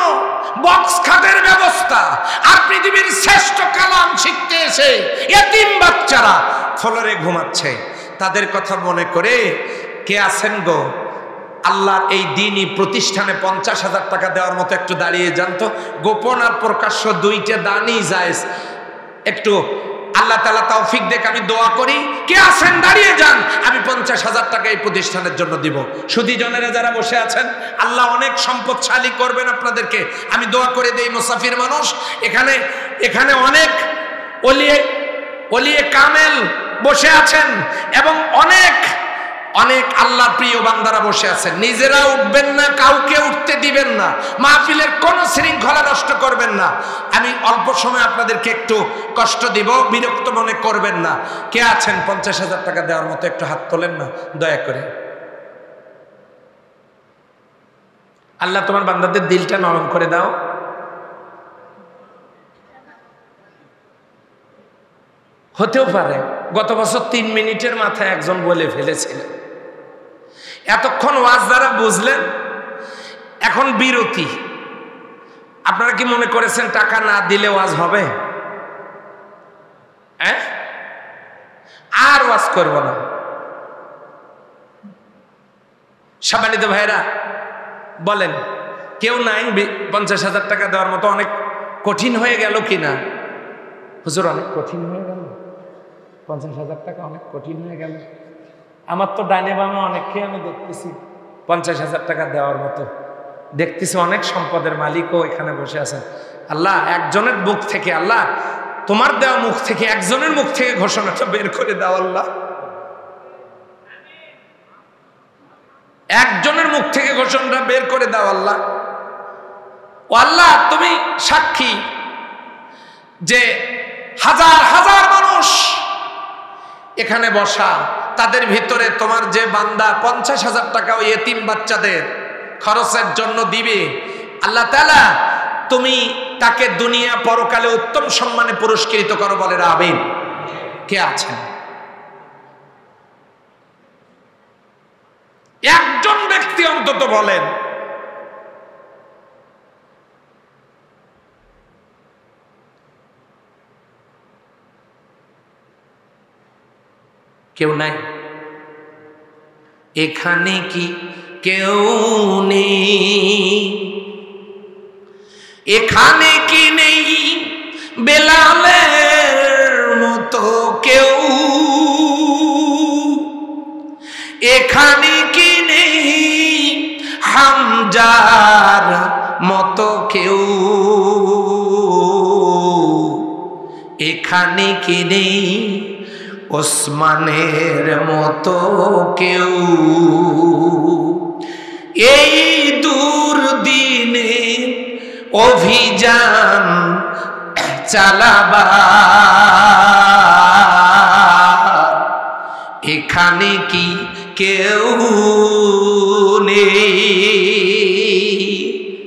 বক্স খাটের ব্যবস্থা, আর পৃথিবীর শ্রেষ্ঠ কালাম শিখতে এসে এতিম বাচ্চারা ফ্লোরে ঘুমাচ্ছে, তাদের কথা মনে করে কে আছেন গো? আল্লাহর এই দ্বীনি প্রতিষ্ঠানে 50,000 টাকা দেওয়ার মতো একটু দাঁড়িয়ে যান তো। গোপন আর প্রকাশ্য দুইটা দানই জায়েজ। একটু আল্লাহ তাআলা তৌফিক দেখ, আমি দোয়া করি। কে আছেন দাঁড়িয়ে যান, আমি 50,000 টাকা এই প্রতিষ্ঠানের জন্য দিব। সুধীজনেরা যারা বসে আছেন, আল্লাহ অনেক সম্পদশালী করবেন আপনাদেরকে, আমি দোয়া করে দেই। মুসাফির মানুষ এখানে অনেক ওলিয়ে কামেল বসে আছেন এবং অনেক আল্লাহর প্রিয় বান্দারা বসে আছেন। নিজেরা উঠবেন না, কাউকে উঠতে দিবেন না, মাহফিলের কোনো শৃঙ্খলা নষ্ট করবেন না। আমি অল্প সময় আপনাদেরকে একটু কষ্ট দিব, বিরক্ত মনে করবেন না। কে আছেন 50,000 টাকা দেওয়ার মতো? একটু হাত তোলেন না দয়া করে। আল্লাহ তোমার বান্দাদের দিলটা নরম করে দাও। হতেও পারে গত বছর 3 মিনিটের মাথায় একজন বলে ফেলেছিলেন। এতক্ষণ ওয়াজ যারা বুঝলেন, এখন বিরতি। আপনারা কি মনে করেছেন টাকা না দিলে ওয়াজ হবে? আর ওয়াজ করব না। সম্মানিত ভাইরা, বলেন কেউ নাই 50,000 টাকা দেওয়ার মতো? অনেক কঠিন হয়ে গেল কিনা হুজুর? অনেক কঠিন হয়ে গেল। 50,000 টাকা অনেক কঠিন হয়ে গেল। আমার তো ডানে বামে অনেককে আমি দেখতেছি 50,000 টাকা দেওয়ার মতো। দেখতেছি অনেক সম্পদের মালিকও এখানে বসে আছেন। আল্লাহ, একজনের মুখ থেকে, আল্লাহ তোমার দেওয়া মুখ থেকে, একজনের মুখ থেকে ঘোষণাটা বের করে দাও। আল্লাহ, একজনের মুখ থেকে ঘোষণাটা বের করে দাও। আল্লাহ, ও আল্লাহ, তুমি সাক্ষী যে হাজার হাজার মানুষ এখানে বসা, তাদের ভিতরে তোমার যে বান্দা 50,000 টাকা ওই এতিম বাচ্চাদের খরচের জন্য দিবে, আল্লাহ তাআলা তুমি তাকে দুনিয়া পরকালে উত্তম সম্মানে পুরস্কৃত করো, বলে আমিন। কে আছেন? একজন ব্যক্তি অন্তত বলেন। কেউ নাই? এখানে কি কেউ নেই? এখানে কি নেই বেলালের মতো কেউ? এখানে কি নেই হামজার মতো কেউ? এখানে কি নেই ওসমানের মতো কেউ? এই দুর্দিনে অভিযান চালাবার এখানে কি কেউ